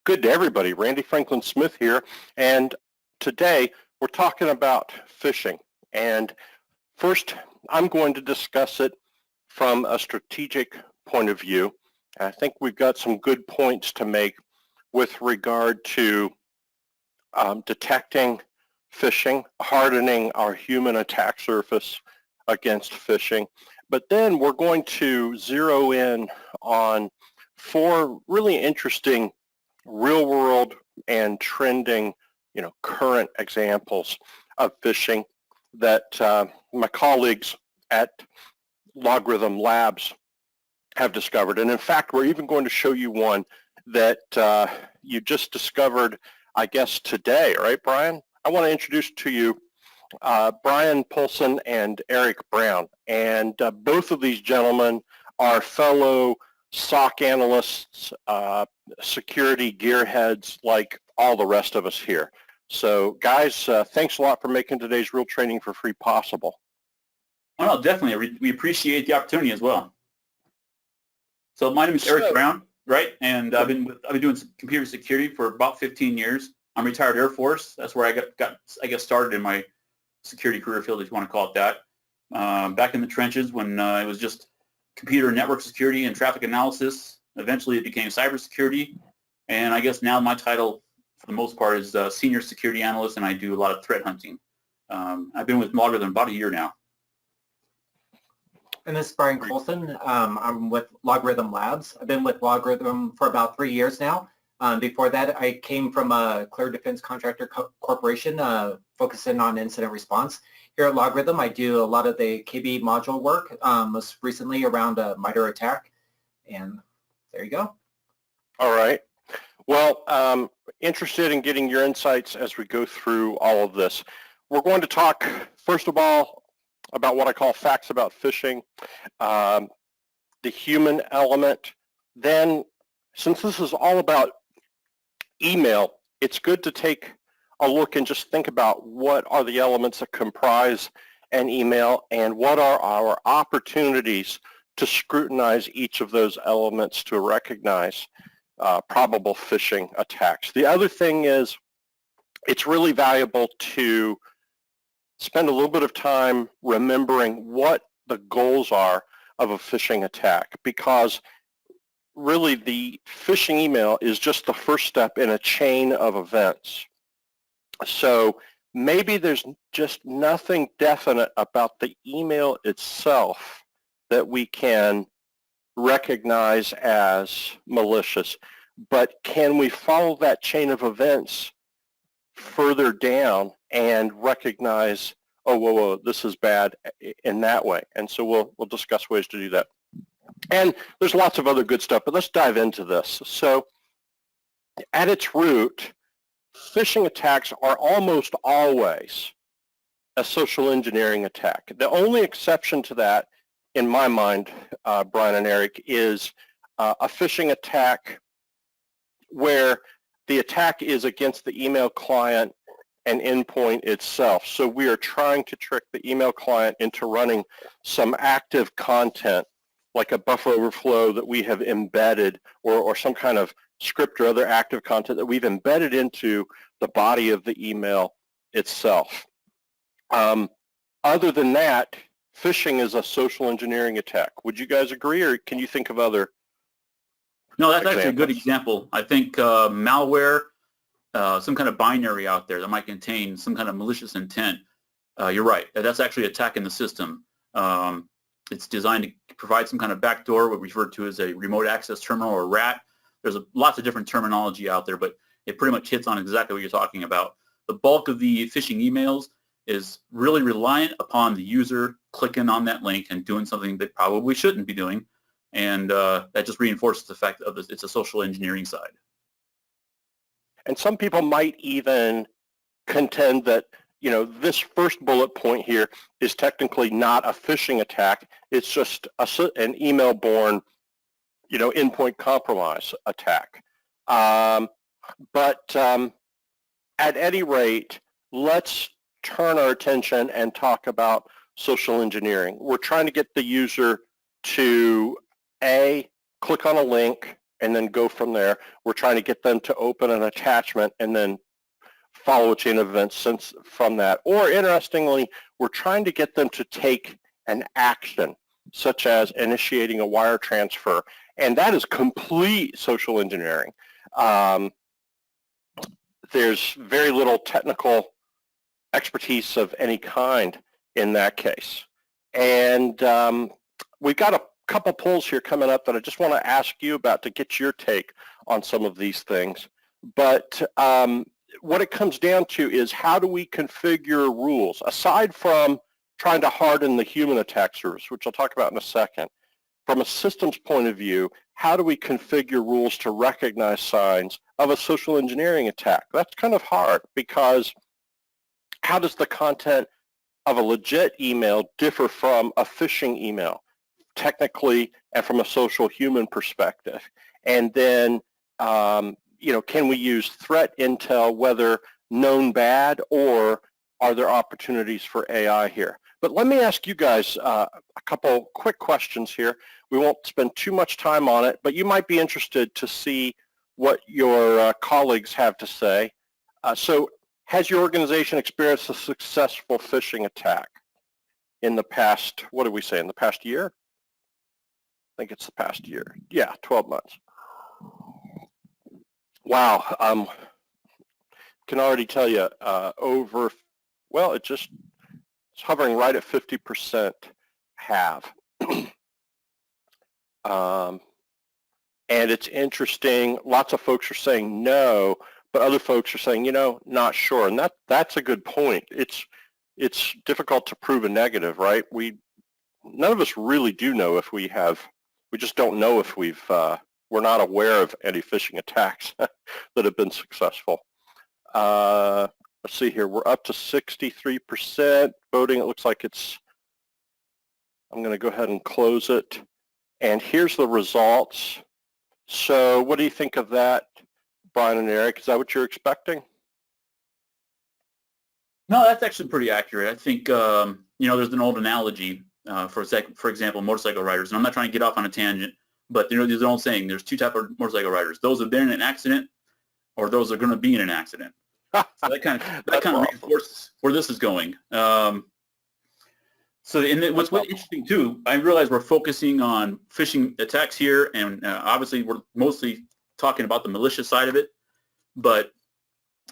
Good to everybody. Randy Franklin Smith here, and today we're talking about phishing. And first, I'm going to discuss it from a strategic point of view. I think we've got some good points to make with regard to detecting phishing, hardening our human attack surface against phishing. But then we're going to zero in on four really interesting real-world and trending, current examples of phishing that my colleagues at LogRhythm Labs have discovered. And in fact, we're even going to show you one that you just discovered, I guess, today, right, Brian? I want to introduce to you Brian Poulsen and Eric Brown. And both of these gentlemen are fellow SOC analysts, security gearheads like all the rest of us here. So guys, thanks a lot for making today's real training for free possible. Well, definitely. We appreciate the opportunity as well. So my name is Eric Brown, right? And I've been doing computer security for about 15 years. I'm retired Air Force. That's where I got started in my security career field, if you want to call it that. Back in the trenches when it was just computer network security and traffic analysis. Eventually it became cybersecurity, and I guess now my title for the most part is senior security analyst, and I do a lot of threat hunting. I've been with LogRhythm about a year now. And this is Brian Colson. I'm with LogRhythm Labs. I've been with LogRhythm for about 3 years now. Before that, I came from a Clear Defense Contractor Corporation, focusing on incident response. Here at LogRhythm, I do a lot of the KB module work, most recently around MITRE ATT&CK, and there you go. All right. Well, interested in getting your insights as we go through all of this. We're going to talk, first of all, about what I call facts about phishing, the human element. Then, since this is all about email, it's good to take a look and just think about what are the elements that comprise an email and what are our opportunities to scrutinize each of those elements to recognize probable phishing attacks. The other thing is it's really valuable to spend a little bit of time remembering what the goals are of a phishing attack, because really the phishing email is just the first step in a chain of events. So maybe there's just nothing definite about the email itself that we can recognize as malicious, but can we follow that chain of events further down and recognize, oh, whoa, this is bad in that way? And so we'll discuss ways to do that. And there's lots of other good stuff, but let's dive into this. So at its root, phishing attacks are almost always a social engineering attack. The only exception to that, in my mind, Brian and Eric, is a phishing attack where the attack is against the email client and endpoint itself. So we are trying to trick the email client into running some active content, like a buffer overflow that we have embedded, or some kind of script or other active content that we've embedded into the body of the email itself. Other than that, phishing is a social engineering attack. Would you guys agree, or can you think of other? No, that's actually a good example. I think malware, some kind of binary out there that might contain some kind of malicious intent. You're right. That's actually attacking the system. It's designed to provide some kind of backdoor, what we refer to as a remote access terminal, or RAT. There's lots of different terminology out there, but it pretty much hits on exactly what you're talking about. The bulk of the phishing emails is really reliant upon the user clicking on that link and doing something they probably shouldn't be doing, and that just reinforces the fact of it's a social engineering side. And some people might even contend that this first bullet point here is technically not a phishing attack. It's just an email-borne, endpoint compromise attack. But at any rate, let's turn our attention and talk about social engineering. We're trying to get the user to A, click on a link and then go from there. We're trying to get them to open an attachment and then follow a chain of events from that. Or interestingly, we're trying to get them to take an action, such as initiating a wire transfer. And that is complete social engineering. There's very little technical expertise of any kind in that case. And we've got a couple polls here coming up that I just want to ask you about to get your take on some of these things. But what it comes down to is, how do we configure rules aside from trying to harden the human attack surface, which I'll talk about in a second. From a systems point of view, how do we configure rules to recognize signs of a social engineering attack? That's kind of hard, because how does the content of a legit email differ from a phishing email, technically and from a social human perspective? And then, can we use threat intel, whether known bad, or are there opportunities for AI here? But let me ask you guys a couple quick questions here. We won't spend too much time on it, but you might be interested to see what your colleagues have to say. So has your organization experienced a successful phishing attack in the past, what did we say, in the past year? I think it's the past year. Yeah, 12 months. Wow. Can already tell you it's hovering right at 50% have. And it's interesting, lots of folks are saying no, but other folks are saying, not sure. And that's a good point. It's difficult to prove a negative, right? None of us really do know if we just don't know if we're not aware of any phishing attacks that have been successful. Let's see here, we're up to 63% voting. It looks like I'm going to go ahead and close it. And here's the results. So what do you think of that, Brian and Eric? Is that what you're expecting? No, that's actually pretty accurate. I think, there's an old analogy, for example, motorcycle riders. And I'm not trying to get off on a tangent, but there's an old saying, there's two types of motorcycle riders. Those have been in an accident, or those are going to be in an accident. So that kind of reinforces where this is going. What's interesting too, I realize we're focusing on phishing attacks here, and obviously we're mostly talking about the malicious side of it, but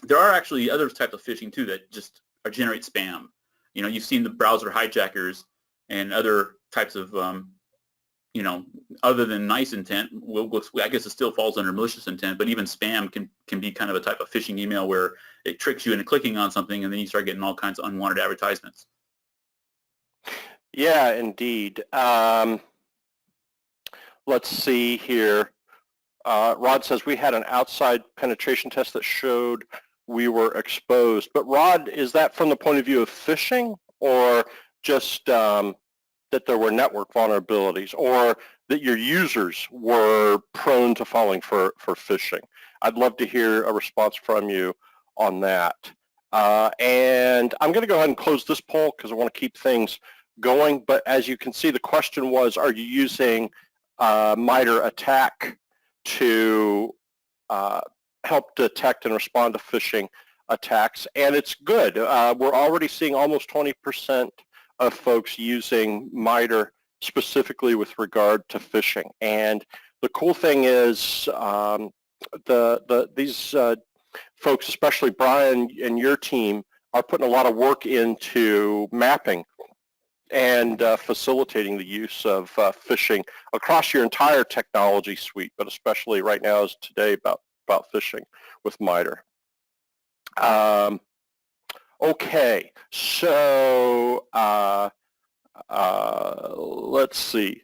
there are actually other types of phishing too that just generate spam. You've seen the browser hijackers and other types of, other than nice intent, I guess it still falls under malicious intent, but even spam can be kind of a type of phishing email where it tricks you into clicking on something, and then you start getting all kinds of unwanted advertisements. Yeah, indeed. Let's see here. Rod says we had an outside penetration test that showed we were exposed. But Rod, is that from the point of view of phishing, or just that there were network vulnerabilities, or that your users were prone to falling for phishing? I'd love to hear a response from you on that. And I'm going to go ahead and close this poll because I want to keep things going. But as you can see, the question was, are you using MITRE ATT&CK to help detect and respond to phishing attacks? And it's good. We're already seeing almost 20% of folks using MITRE specifically with regard to phishing. And the cool thing is these folks, especially Brian and your team, are putting a lot of work into mapping and facilitating the use of phishing across your entire technology suite, but especially right now is today about phishing with MITRE. Okay, so let's see.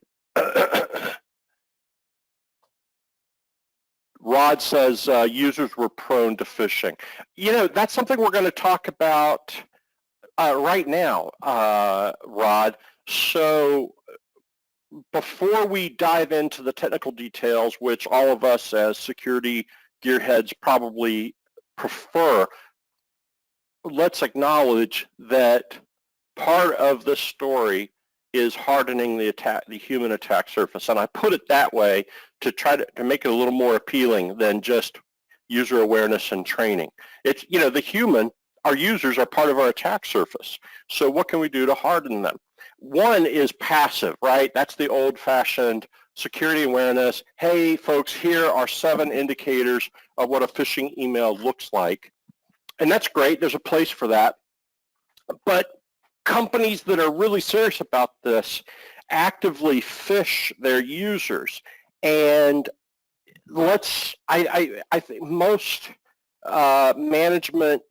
Rod says users were prone to phishing. That's something we're going to talk about right now, Rod. So before we dive into the technical details, which all of us as security gearheads probably prefer, let's acknowledge that part of this story is hardening the human attack surface. And I put it that way to try to make it a little more appealing than just user awareness and training. It's, our users are part of our attack surface. So what can we do to harden them? One is passive, right? That's the old-fashioned security awareness. Hey, folks, here are 7 indicators of what a phishing email looks like. And that's great. There's a place for that. But companies that are really serious about this actively phish their users. And I think most management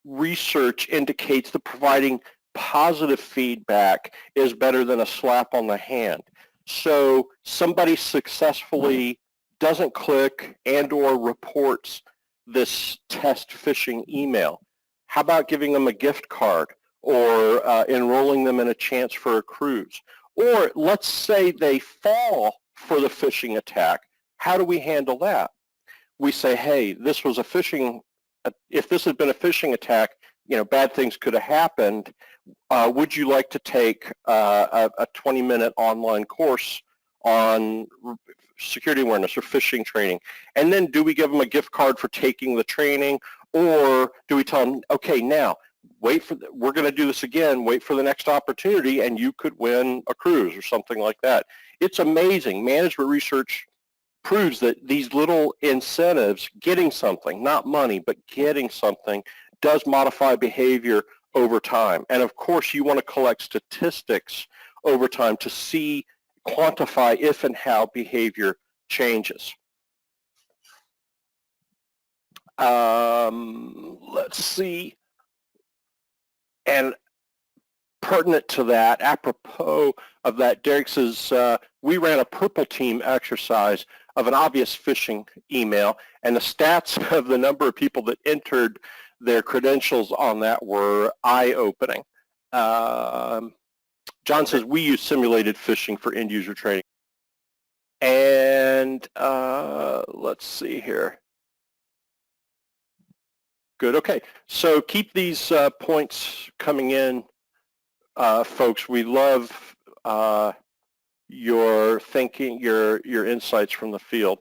research indicates that providing positive feedback is better than a slap on the hand. So somebody successfully doesn't click and or reports this test phishing email. How about giving them a gift card or enrolling them in a chance for a cruise? Or let's say they fall for the phishing attack. How do we handle that? We say, hey, this was a phishing, if this had been a phishing attack, bad things could have happened. Would you like to take a 20-minute online course on security awareness or phishing training? And then do we give them a gift card for taking the training, or do we tell them, okay, now we're going to do this again, wait for the next opportunity, and you could win a cruise or something like that. It's amazing. Management research proves that these little incentives, getting something, not money, but getting something, does modify behavior over time. And of course, you want to collect statistics over time to see, quantify if and how behavior changes. Let's see. And pertinent to that, apropos of that, Derek says, we ran a purple team exercise of an obvious phishing email, and the stats of the number of people that entered their credentials on that were eye-opening. John says, we use simulated phishing for end-user training. And let's see here. Good, okay. So keep these points coming in, folks. We love your thinking, your insights from the field.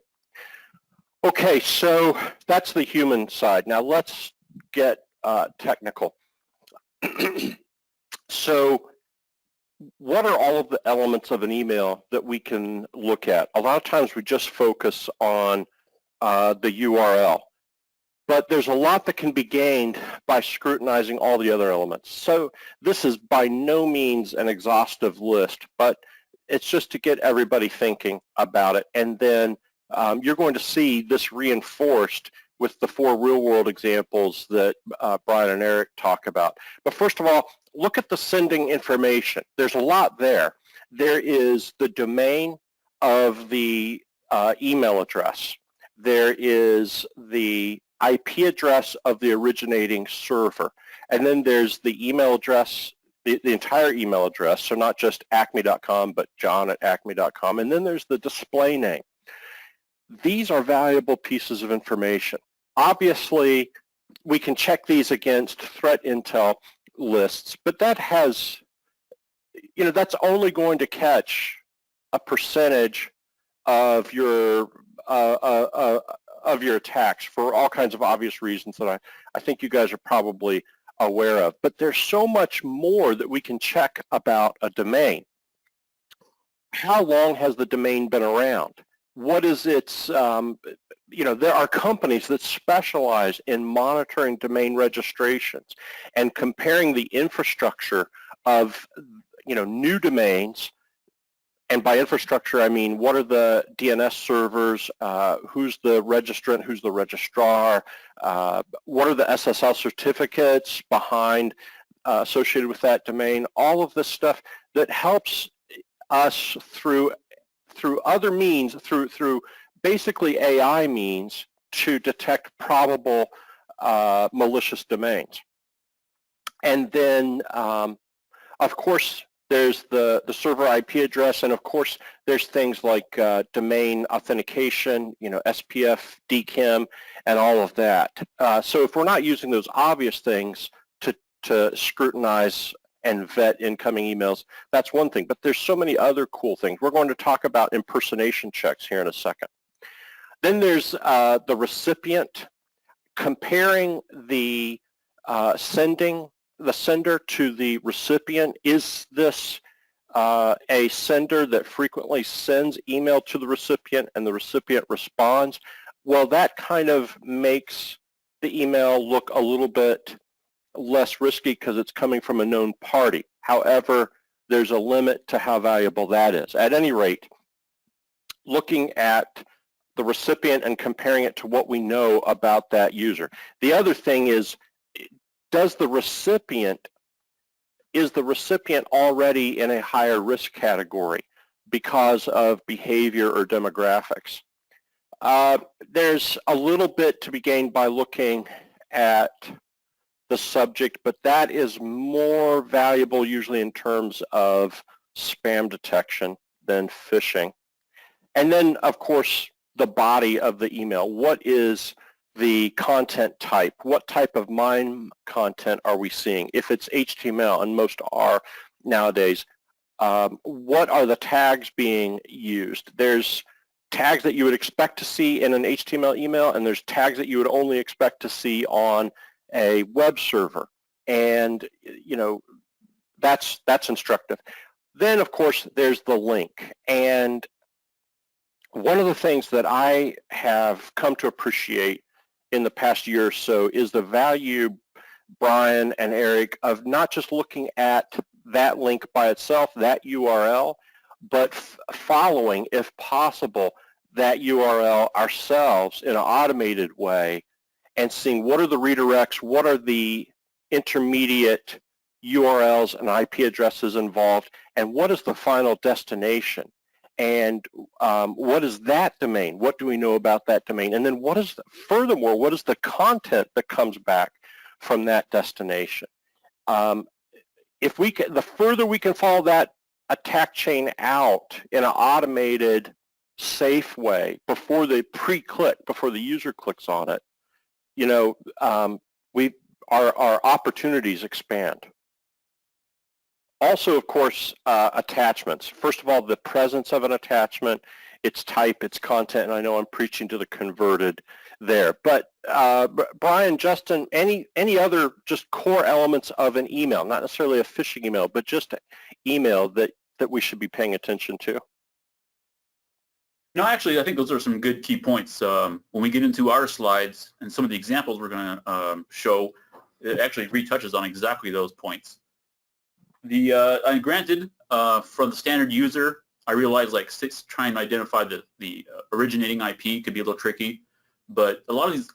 Okay, so that's the human side. Now let's get technical. So what are all of the elements of an email that we can look at? A lot of times we just focus on the URL, but there's a lot that can be gained by scrutinizing all the other elements. So this is by no means an exhaustive list, but it's just to get everybody thinking about it. And then you're going to see this reinforced with the 4 real-world examples that Brian and Eric talk about. But first of all, look at the sending information. There's a lot there. There is the domain of the email address. There is the IP address of the originating server. And then there's the email address, the entire email address, so not just acme.com, but john@acme.com. And then there's the display name. These are valuable pieces of information. Obviously, we can check these against threat intel lists, but that has, that's only going to catch a percentage of your attacks for all kinds of obvious reasons that I think you guys are probably aware of. But there's so much more that we can check about a domain. How long has the domain been around? What is its, there are companies that specialize in monitoring domain registrations and comparing the infrastructure of, new domains. And by infrastructure, I mean, what are the DNS servers, who's the registrant, who's the registrar, what are the SSL certificates behind, associated with that domain, all of this stuff that helps us through other means, through basically AI means, to detect probable malicious domains. And then, of course, there's the server IP address, and of course there's things like domain authentication, SPF, DKIM, and all of that. So if we're not using those obvious things to scrutinize and vet incoming emails. That's one thing, but there's so many other cool things. We're going to talk about impersonation checks here in a second. Then there's the recipient, comparing the sender to the recipient. Is this a sender that frequently sends email to the recipient and the recipient responds? Well, that kind of makes the email look a little bit less risky because it's coming from a known party. However, there's a limit to how valuable that is. At any rate, looking at the recipient and comparing it to what we know about that user. The other thing is the recipient already in a higher risk category because of behavior or demographics? There's a little bit to be gained by looking at the subject, but that is more valuable usually in terms of spam detection than phishing. And then, of course, the body of the email. What is the content type? What type of MIME content are we seeing? If it's HTML, and most are nowadays, what are the tags being used? There's tags that you would expect to see in an HTML email, and there's tags that you would only expect to see on a web server. And, you know, that's instructive. Then, of course, there's the link. And one of the things that I have come to appreciate in the past year or so is the value, Brian and Eric, of not just looking at that link by itself, that URL, but following, if possible, that URL ourselves in an automated way and seeing what are the redirects, what are the intermediate URLs and IP addresses involved, and what is the final destination. And what is that domain? What do we know about that domain? And then what is, furthermore, what is the content that comes back from that destination? If we can, the further we can follow that attack chain out in an automated, safe way before they pre-click, before the user clicks on it, you know, our opportunities expand. Also, of course, attachments. First of all, the presence of an attachment, its type, its content, and I know I'm preaching to the converted there. But Brian, Justin, any other just core elements of an email, not necessarily a phishing email, but just an email that we should be paying attention to? No, actually, I think those are some good key points. When we get into our slides and some of the examples we're going to show, it actually retouches on exactly those points. Granted, from the standard user, I realize like trying to identify the originating IP could be a little tricky, but a lot of these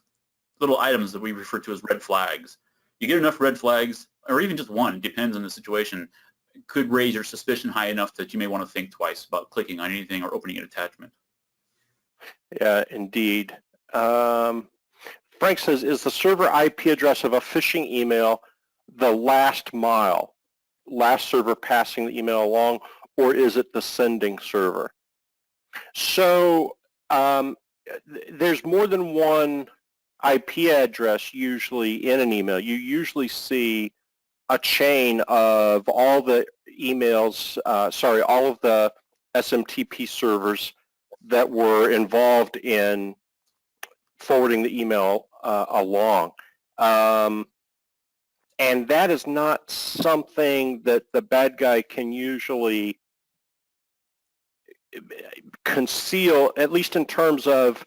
little items that we refer to as red flags, you get enough red flags, or even just one, depends on the situation, could raise your suspicion high enough that you may want to think twice about clicking on anything or opening an attachment. Yeah, indeed. Frank says, is the server IP address of a phishing email the last mile? Last server passing the email along, or is it the sending server? So there's more than one IP address usually in an email. You usually see a chain of all the emails, all of the SMTP servers that were involved in forwarding the email along. And that is not something that the bad guy can usually conceal, at least in terms of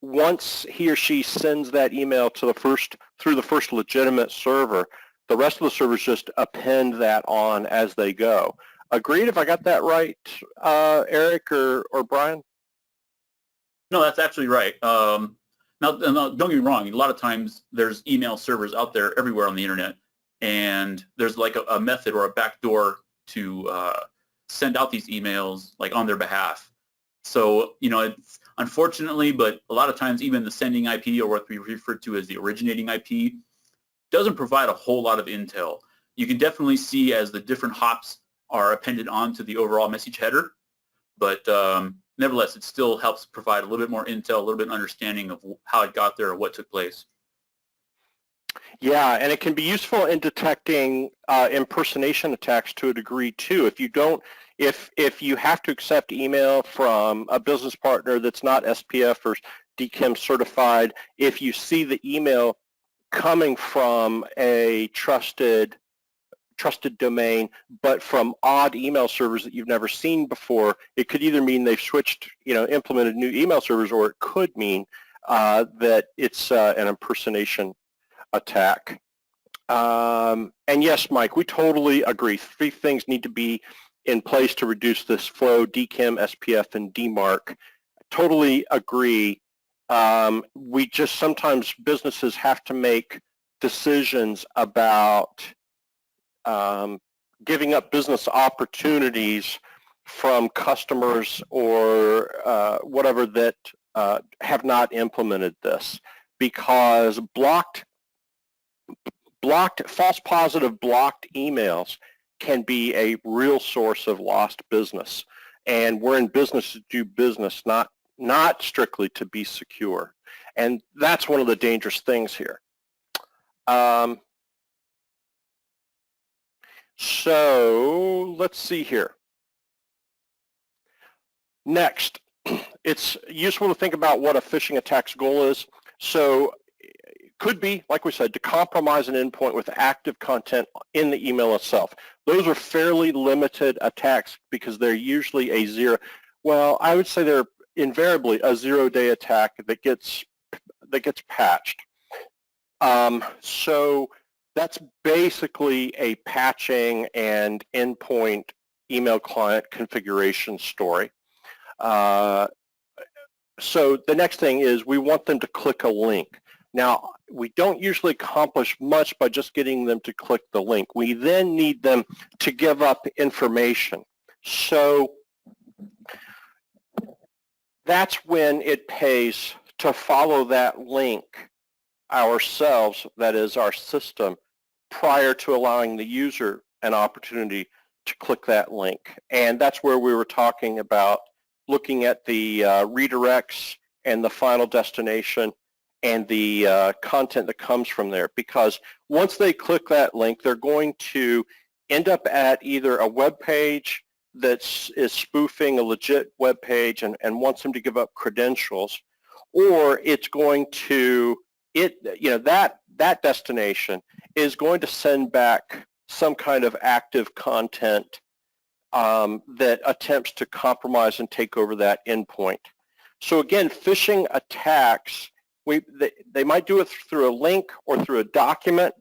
once he or she sends that email to through the first legitimate server, the rest of the servers just append that on as they go. Agreed, if I got that right, Eric or Brian? No, that's actually right. Now, don't get me wrong, a lot of times there's email servers out there everywhere on the internet, and there's like a method or a backdoor to send out these emails like on their behalf. So, you know, it's unfortunately, but a lot of times even the sending IP, or what we refer to as the originating IP, doesn't provide a whole lot of intel. You can definitely see as the different hops are appended onto the overall message header, but nevertheless, it still helps provide a little bit more intel, a little bit of understanding of how it got there or what took place. Yeah, and it can be useful in detecting impersonation attacks to a degree too. If you don't, if you have to accept email from a business partner that's not SPF or DKIM certified, if you see the email coming from a trusted domain, but from odd email servers that you've never seen before, it could either mean they've switched, implemented new email servers, or it could mean that it's an impersonation attack. And yes, Mike, we totally agree. 3 things need to be in place to reduce this flow: DKIM, SPF, and DMARC. Totally agree. We just sometimes businesses have to make decisions about giving up business opportunities from customers or whatever that have not implemented this, because false positive blocked emails can be a real source of lost business. And we're in business to do business, not strictly to be secure. And that's one of the dangerous things here. So let's see here. Next, it's useful to think about what a phishing attack's goal is. So it could be, like we said, to compromise an endpoint with active content in the email itself. Those are fairly limited attacks because they're usually I would say they're invariably a 0-day attack that gets patched. So that's basically a patching and endpoint email client configuration story. So the next thing is we want them to click a link. Now, we don't usually accomplish much by just getting them to click the link. We then need them to give up information. So that's when it pays to follow that link ourselves, that is our system, prior to allowing the user an opportunity to click that link. And that's where we were talking about looking at the redirects and the final destination and the content that comes from there. Because once they click that link, they're going to end up at either a web page that is spoofing a legit web page and wants them to give up credentials, or it's going to, that destination is going to send back some kind of active content that attempts to compromise and take over that endpoint. So again, phishing attacks, they might do it through a link or through a document,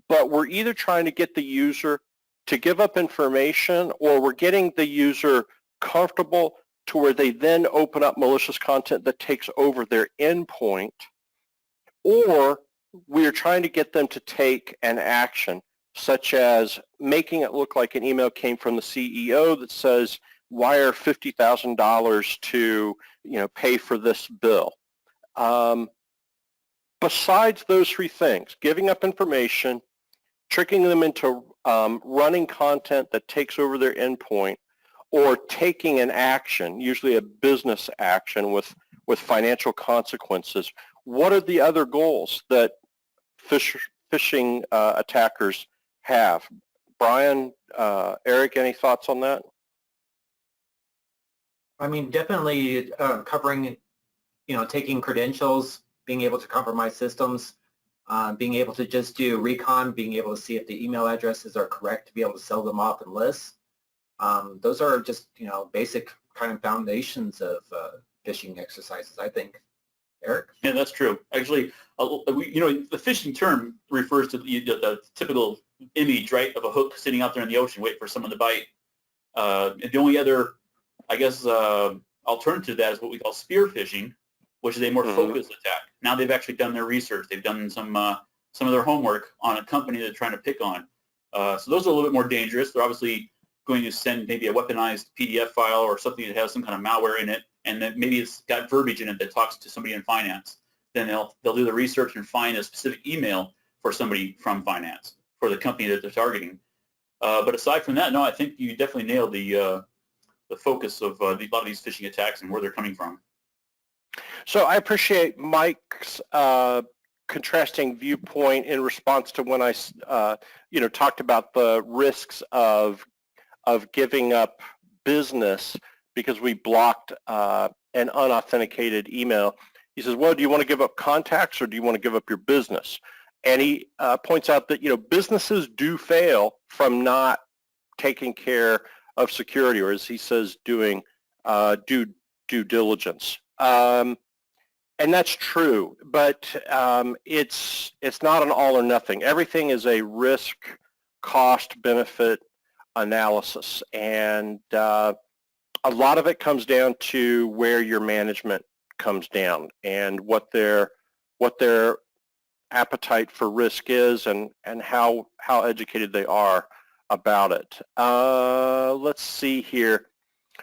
but we're either trying to get the user to give up information, or we're getting the user comfortable to where they then open up malicious content that takes over their endpoint, or we're trying to get them to take an action, such as making it look like an email came from the CEO that says, wire $50,000 to pay for this bill. Besides those 3 things, giving up information, tricking them into running content that takes over their endpoint, or taking an action, usually a business action with financial consequences, what are the other goals that phishing attackers have? Brian, Eric, any thoughts on that? I mean, definitely covering, taking credentials, being able to compromise systems, being able to just do recon, being able to see if the email addresses are correct to be able to sell them off in lists. Those are just, basic kind of foundations of phishing exercises, I think. Eric? Yeah, that's true. Actually, the phishing term refers to the typical image, right, of a hook sitting out there in the ocean waiting for someone to bite. The only other, I guess, alternative to that is what we call spear phishing, which is a more focused attack. Now they've actually done their research. They've done some of their homework on a company they're trying to pick on. So those are a little bit more dangerous. They're obviously going to send maybe a weaponized PDF file or something that has some kind of malware in it, and then maybe it's got verbiage in it that talks to somebody in finance. Then they'll do the research and find a specific email for somebody from finance, for the company that they're targeting. But aside from that, no, I think you definitely nailed the focus of a lot of these phishing attacks and where they're coming from. So I appreciate Mike's contrasting viewpoint in response to when I, talked about the risks of giving up business because we blocked an unauthenticated email. He says, well, do you want to give up contacts or do you want to give up your business? And he points out that, businesses do fail from not taking care of security, or as he says, doing due diligence. And that's true, but it's not an all or nothing. Everything is a risk, cost, benefit analysis, and a lot of it comes down to where your management comes down and what their appetite for risk is and how educated they are about it. Let's see here.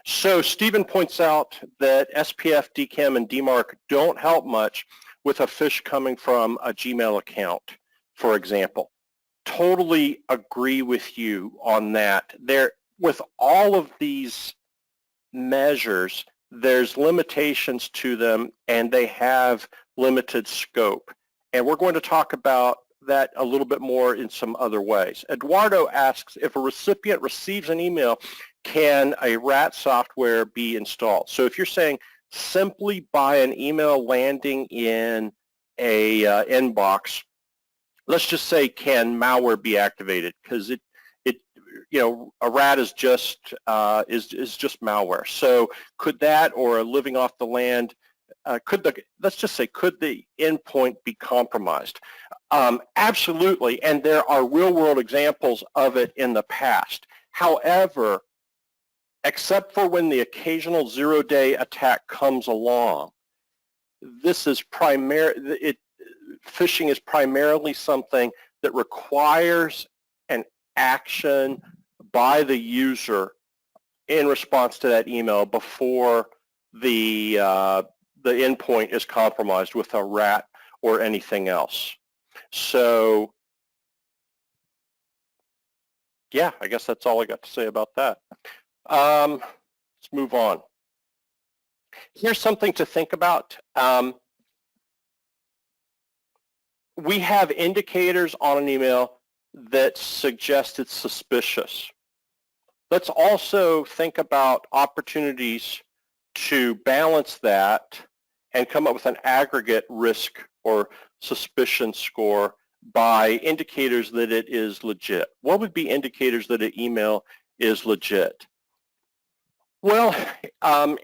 So Stephen points out that SPF, DKIM, and DMARC don't help much with a phish coming from a Gmail account, for example. Totally agree with you on that. With all of these measures, there's limitations to them and they have limited scope. And we're going to talk about that a little bit more in some other ways. Eduardo asks, if a recipient receives an email, can a RAT software be installed? So if you're saying simply by an email landing in a inbox, let's just say, can malware be activated? Because a RAT is just malware. So could that, or living off the land, let's just say, could the endpoint be compromised? Absolutely, and there are real-world examples of it in the past. However, except for when the occasional zero-day attack comes along, phishing is primarily something that requires an action by the user in response to that email before the endpoint is compromised with a RAT or anything else. So, yeah, I guess that's all I got to say about that. Let's move on. Here's something to think about. We have indicators on an email that suggest it's suspicious. Let's also think about opportunities to balance that and come up with an aggregate risk or suspicion score by indicators that it is legit. What would be indicators that an email is legit? Well,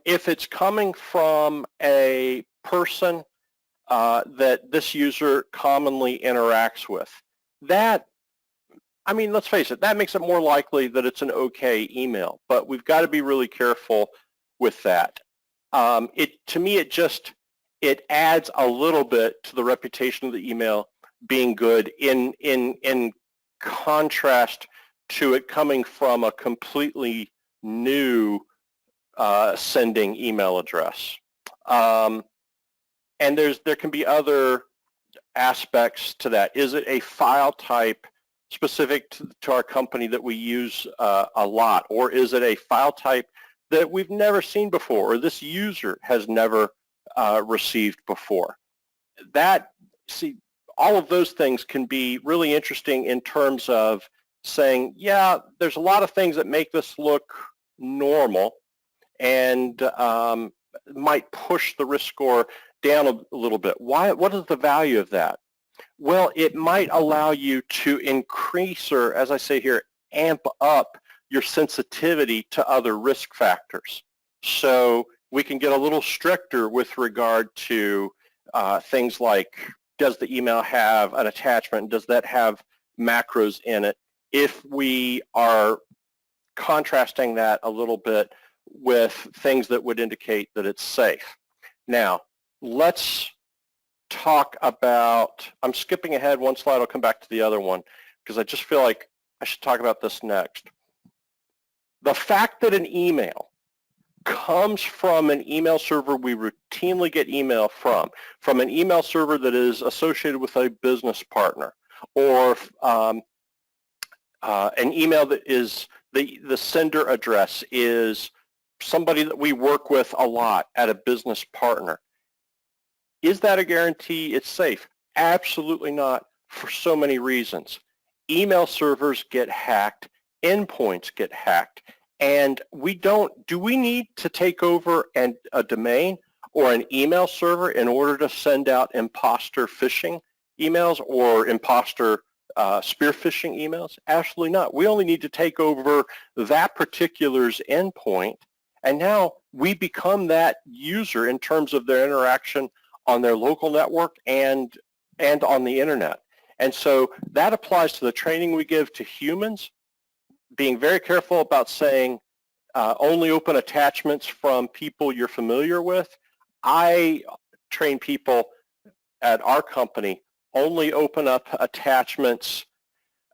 if it's coming from a person that this user commonly interacts with, let's face it, that makes it more likely that it's an okay email, but we've got to be really careful with that. To me, it adds a little bit to the reputation of the email being good in contrast to it coming from a completely new sending email address. And there can be other aspects to that. Is it a file type specific to our company that we use a lot, or is it a file type that we've never seen before, or this user has never received before? All of those things can be really interesting in terms of saying, yeah, there's a lot of things that make this look normal and might push the risk score down a little bit. Why? What is the value of that? Well, it might allow you to increase, or as I say here, amp up your sensitivity to other risk factors. So we can get a little stricter with regard to things like, does the email have an attachment? Does that have macros in it? If we are contrasting that a little bit with things that would indicate that it's safe. Now, let's talk about, I'm skipping ahead one slide, I'll come back to the other one, because I just feel like I should talk about this next. The fact that an email comes from an email server we routinely get email from an email server that is associated with a business partner, or an email that is, the sender address is somebody that we work with a lot at a business partner. Is that a guarantee it's safe? Absolutely not, for so many reasons. Email servers get hacked, endpoints get hacked, and do we need to take over a domain or an email server in order to send out imposter phishing emails or imposter spear phishing emails? Absolutely not. We only need to take over that particular's endpoint, and now we become that user in terms of their interaction on their local network and on the internet. And so that applies to the training we give to humans, being very careful about saying only open attachments from people you're familiar with. I train people at our company, only open up attachments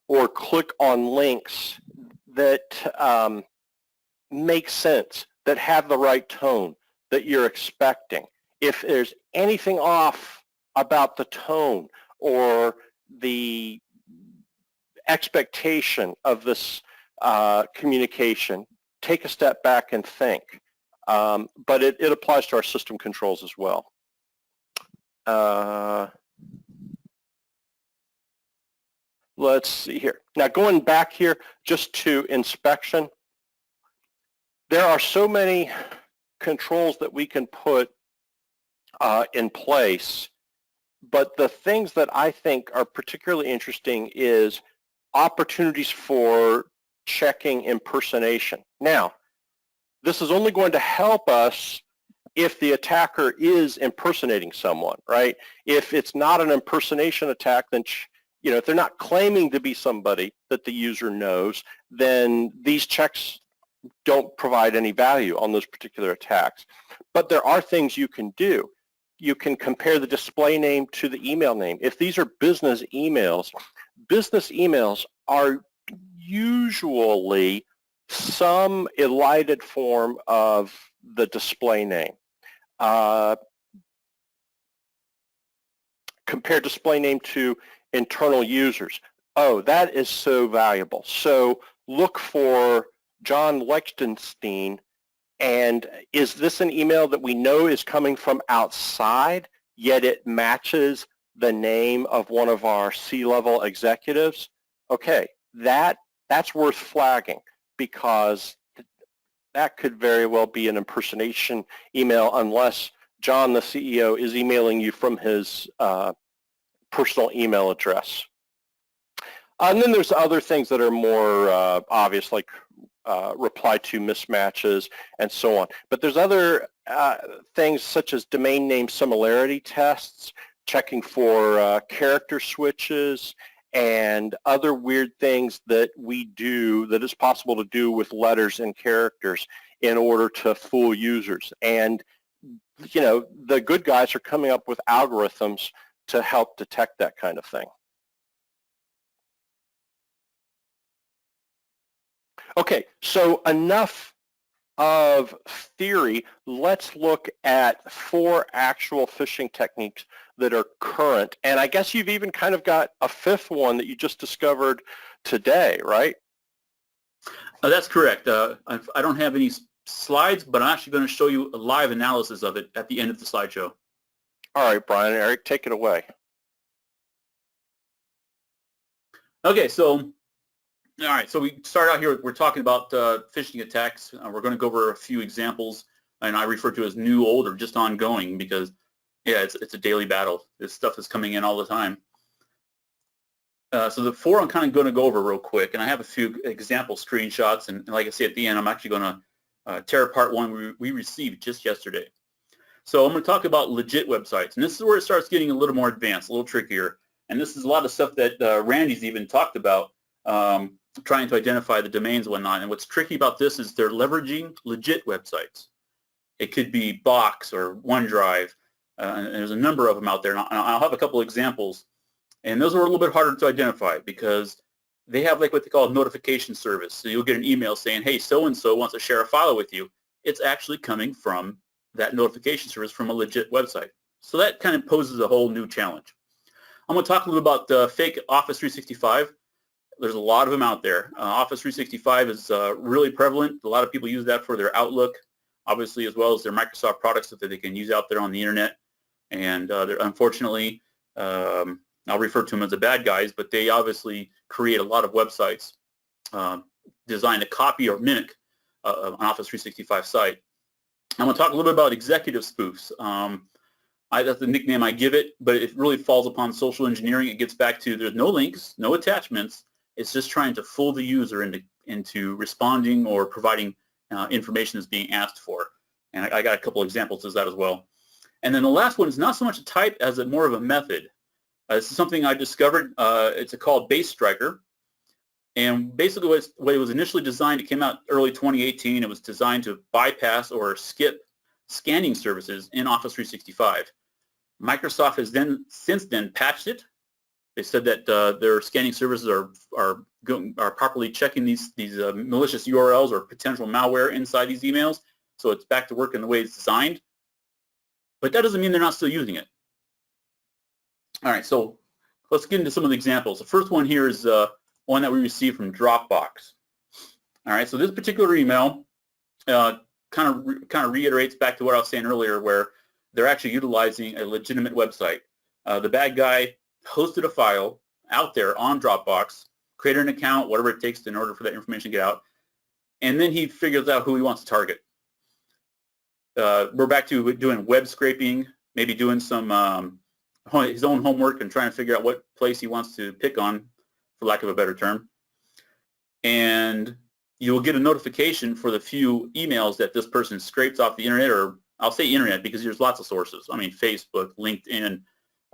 or click on links that make sense, that have the right tone that you're expecting. If there's anything off about the tone or the expectation of this communication, take a step back and think. But it applies to our system controls as well. Let's see here. Now going back here just to inspection, there are so many controls that we can put in place, but the things that I think are particularly interesting is opportunities for checking impersonation. Now, this is only going to help us if the attacker is impersonating someone, right? If it's not an impersonation attack, then if they're not claiming to be somebody that the user knows, then these checks don't provide any value on those particular attacks. But there are things you can do. You can compare the display name to the email name. If these are business emails are usually some elided form of the display name. Compare display name to internal users. Oh, that is so valuable. So look for John Lechtenstein, and is this an email that we know is coming from outside, yet it matches the name of one of our C-level executives? Okay, that's worth flagging, because that could very well be an impersonation email unless John, the CEO, is emailing you from his personal email address. And then there's other things that are more obvious, like reply to mismatches and so on. But there's other things such as domain name similarity tests, checking for character switches, and other weird things that we do that is possible to do with letters and characters in order to fool users. And the good guys are coming up with algorithms to help detect that kind of thing. Okay, so enough of theory. Let's look at 4 actual phishing techniques that are current. And I guess you've even kind of got a 5th one that you just discovered today, right? That's correct. I don't have any slides, but I'm actually going to show you a live analysis of it at the end of the slideshow. All right, Brian and Eric, take it away. Okay, so we start out here, we're talking about phishing attacks. We're going to go over a few examples, and I refer to as new, old, or just ongoing, because, yeah, it's a daily battle. This stuff is coming in all the time. So the 4 I'm kind of going to go over real quick, and I have a few example screenshots, and like I say at the end, I'm actually going to tear apart one we received just yesterday. So I'm going to talk about legit websites, and this is where it starts getting a little more advanced, a little trickier, and this is a lot of stuff that Randy's even talked about, trying to identify the domains and whatnot. And what's tricky about this is they're leveraging legit websites. It could be Box or OneDrive, and there's a number of them out there. And I'll have a couple examples. And those are a little bit harder to identify because they have like what they call a notification service. So you'll get an email saying, hey, so-and-so wants to share a file with you. It's actually coming from that notification service from a legit website. So that kind of poses a whole new challenge. I'm going to talk a little about fake Office 365. There's a lot of them out there. Office 365 is really prevalent. A lot of people use that for their Outlook, obviously, as well as their Microsoft products that they can use out there on the internet. And unfortunately, I'll refer to them as the bad guys, but they obviously create a lot of websites designed to copy or mimic an Office 365 site. I'm going to talk a little bit about executive spoofs. That's the nickname I give it, but it really falls upon social engineering. It gets back to there's no links, no attachments. It's just trying to fool the user into responding or providing information that's being asked for. And I got a couple examples of that as well. And then the last one is not so much a type as more of a method. This is something I discovered. It's called baseStriker. And basically what it was initially designed, it came out early 2018. It was designed to bypass or skip scanning services in Office 365. Microsoft has since then patched it. They said that their scanning services are properly checking these malicious URLs or potential malware inside these emails. So it's back to working the way it's designed. But that doesn't mean they're not still using it. All right, so let's get into some of the examples. The first one here is one that we received from Dropbox. All right, so this particular email kind of reiterates back to what I was saying earlier, where they're actually utilizing a legitimate website. The bad guy hosted a file out there on Dropbox, created an account, whatever it takes in order for that information to get out, and then he figures out who he wants to target. We're back to doing web scraping, maybe doing some his own homework and trying to figure out what place he wants to pick on, for lack of a better term. And you will get a notification for the few emails that this person scrapes off the internet, or I'll say internet because there's lots of sources. I mean, Facebook, LinkedIn,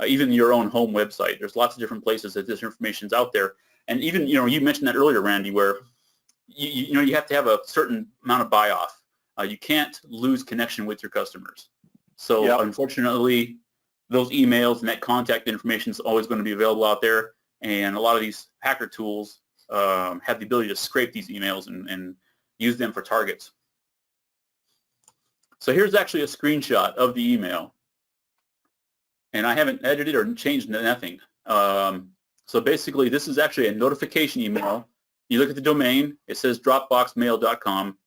even your own home website. There's lots of different places that this information's out there. And even, you mentioned that earlier, Randy, where you have to have a certain amount of buy-off. You can't lose connection with your customers. So yep. Unfortunately, those emails and that contact information is always going to be available out there. And a lot of these hacker tools have the ability to scrape these emails and use them for targets. So here's actually a screenshot of the email. And I haven't edited or changed nothing. So basically, this is actually a notification email. You look at the domain, it says dropboxmail.com.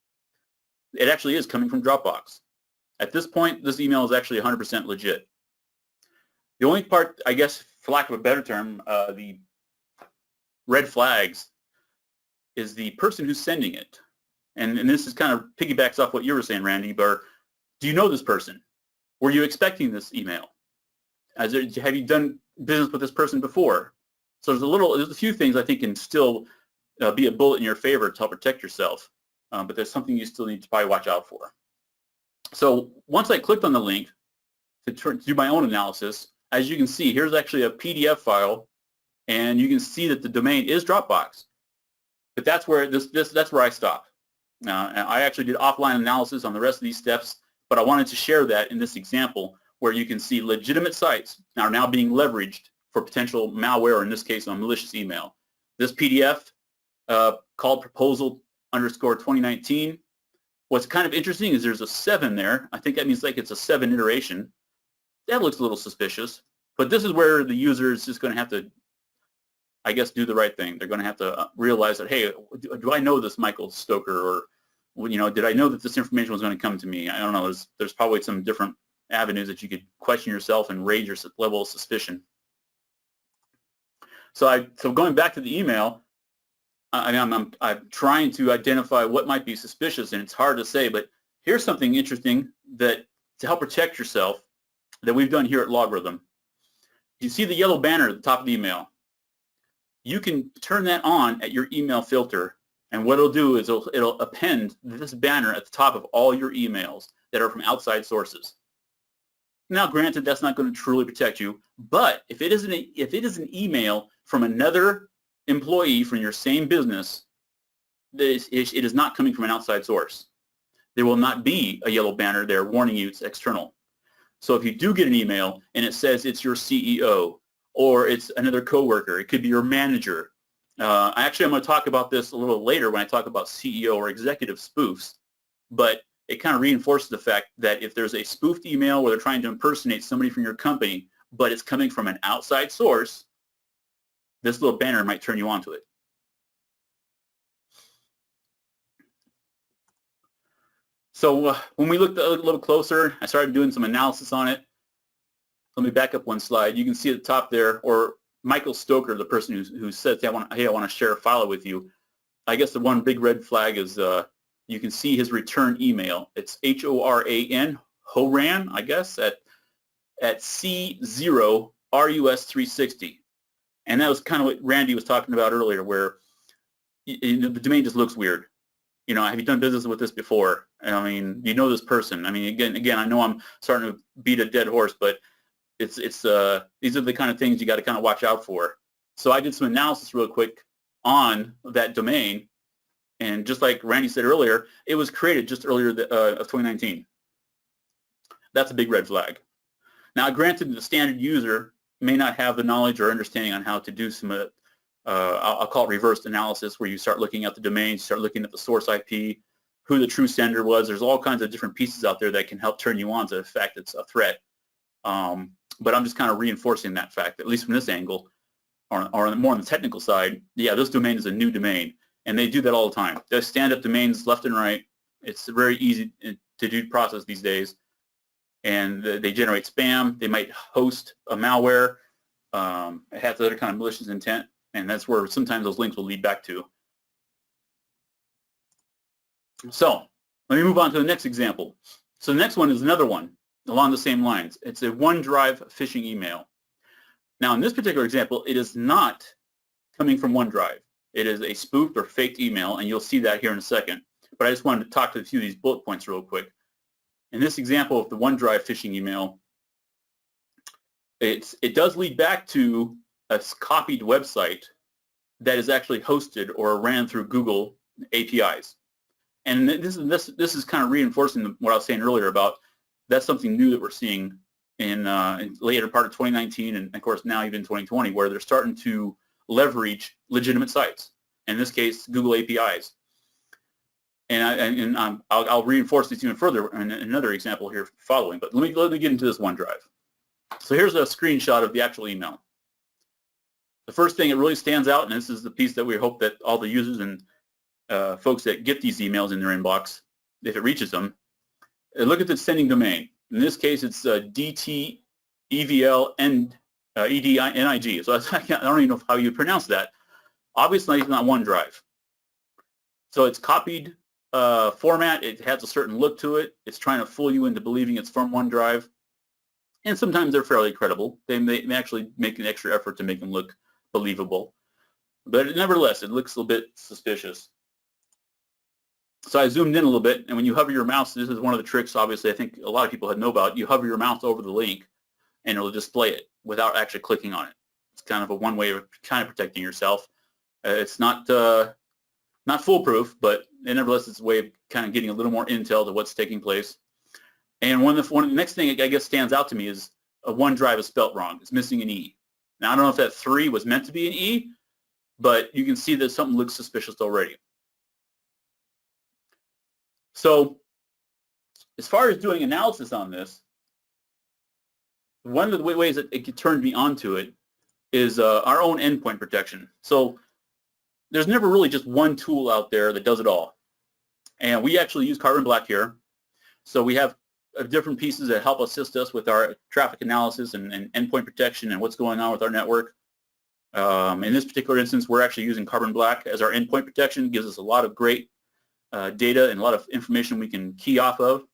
It actually is coming from Dropbox. At this point, this email is actually 100% legit. The only part, I guess, for lack of a better term, the red flags is the person who's sending it. And this is kind of piggybacks off what you were saying, Randy, but do you know this person? Were you expecting this email? Have you done business with this person before? So there's a few things I think can still be a bullet in your favor to help protect yourself, but there's something you still need to probably watch out for. So once I clicked on the link to do my own analysis, as you can see, here's actually a PDF file, and you can see that the domain is Dropbox. But that's where that's where I stopped. I actually did offline analysis on the rest of these steps, but I wanted to share that in this example where you can see legitimate sites are now being leveraged for potential malware, or in this case, a malicious email. This PDF called proposal_2019. What's kind of interesting is there's a 7 there. I think that means like it's a 7 iteration. That looks a little suspicious, but this is where the user is just going to have to, I guess, do the right thing. They're going to have to realize that, hey, do I know this Michael Stoker, or did I know that this information was going to come to me? I don't know. There's probably some different avenues that you could question yourself and raise your level of suspicion. So going back to the email, I'm trying to identify what might be suspicious, and it's hard to say, but here's something interesting that to help protect yourself that we've done here at LogRhythm. You see the yellow banner at the top of the email. You can turn that on at your email filter, and what it'll do is it'll append this banner at the top of all your emails that are from outside sources. Now, granted, that's not going to truly protect you, but if it is an email from another employee from your same business, it is not coming from an outside source. There will not be a yellow banner there warning you it's external. So if you do get an email and it says it's your CEO or it's another coworker, it could be your manager. Actually, I'm going to talk about this a little later when I talk about CEO or executive spoofs, but it kind of reinforces the fact that if there's a spoofed email where they're trying to impersonate somebody from your company, but it's coming from an outside source, this little banner might turn you on to it. So when we looked a little closer, I started doing some analysis on it. Let me back up one slide. You can see at the top there, or Michael Stoker, the person who says, hey, I want to share a file with you. I guess the one big red flag is you can see his return email. It's HORAN, HORAN, I guess, at C0RUS360. And that was kind of what Randy was talking about earlier, where the domain just looks weird. You know, have you done business with this before? I mean, you know this person. I mean, again, I know I'm starting to beat a dead horse, but it's these are the kind of things you got to kind of watch out for. So I did some analysis real quick on that domain, and just like Randy said earlier, it was created just earlier of 2019. That's a big red flag. Now, granted, the standard user may not have the knowledge or understanding on how to do some I'll call it reverse analysis, where you start looking at the domain, start looking at the source IP, who the true sender was. There's all kinds of different pieces out there that can help turn you on to the fact it's a threat. But I'm just kind of reinforcing that fact, at least from this angle, or more on the technical side. Yeah, this domain is a new domain, and they do that all the time. They stand up domains left and right. It's very easy to do process these days, and they generate spam. They might host a malware. It has other kind of malicious intent. And that's where sometimes those links will lead back to. So let me move on to the next example. So the next one is another one along the same lines. It's a OneDrive phishing email. Now in this particular example, it is not coming from OneDrive. It is a spoofed or faked email, and you'll see that here in a second. But I just wanted to talk to a few of these bullet points real quick. In this example of the OneDrive phishing email, it does lead back to a copied website that is actually hosted or ran through Google APIs. And this is kind of reinforcing what I was saying earlier about that's something new that we're seeing in later part of 2019 and of course now even 2020, where they're starting to leverage legitimate sites. In this case, Google APIs. And I'll reinforce this even further in another example here following. But let me get into this OneDrive. So here's a screenshot of the actual email. The first thing that really stands out, and this is the piece that we hope that all the users and folks that get these emails in their inbox, if it reaches them, look at the sending domain. In this case, it's DTEVLEDINIG. So I don't even know how you pronounce that. Obviously, it's not OneDrive. So it's copied format. It has a certain look to it. It's trying to fool you into believing it's from OneDrive. And sometimes they're fairly credible. They may actually make an extra effort to make them look believable. But nevertheless, it looks a little bit suspicious. So I zoomed in a little bit, and when you hover your mouse, this is one of the tricks, obviously, I think a lot of people know about. You hover your mouse over the link, and it'll display it without actually clicking on it. It's kind of one way of kind of protecting yourself. It's not foolproof, but nevertheless, it's a way of kind of getting a little more intel to what's taking place. And one of the next thing I guess stands out to me is a OneDrive is spelt wrong. It's missing an E. Now, I don't know if that 3 was meant to be an E, but you can see that something looks suspicious already. So as far as doing analysis on this, one of the ways that it turned me onto it is our own endpoint protection. So there's never really just one tool out there that does it all. And we actually use Carbon Black here. So we have different pieces that help assist us with our traffic analysis and endpoint protection and what's going on with our network. In this particular instance, we're actually using Carbon Black as our endpoint protection. It gives us a lot of great data and a lot of information we can key off of.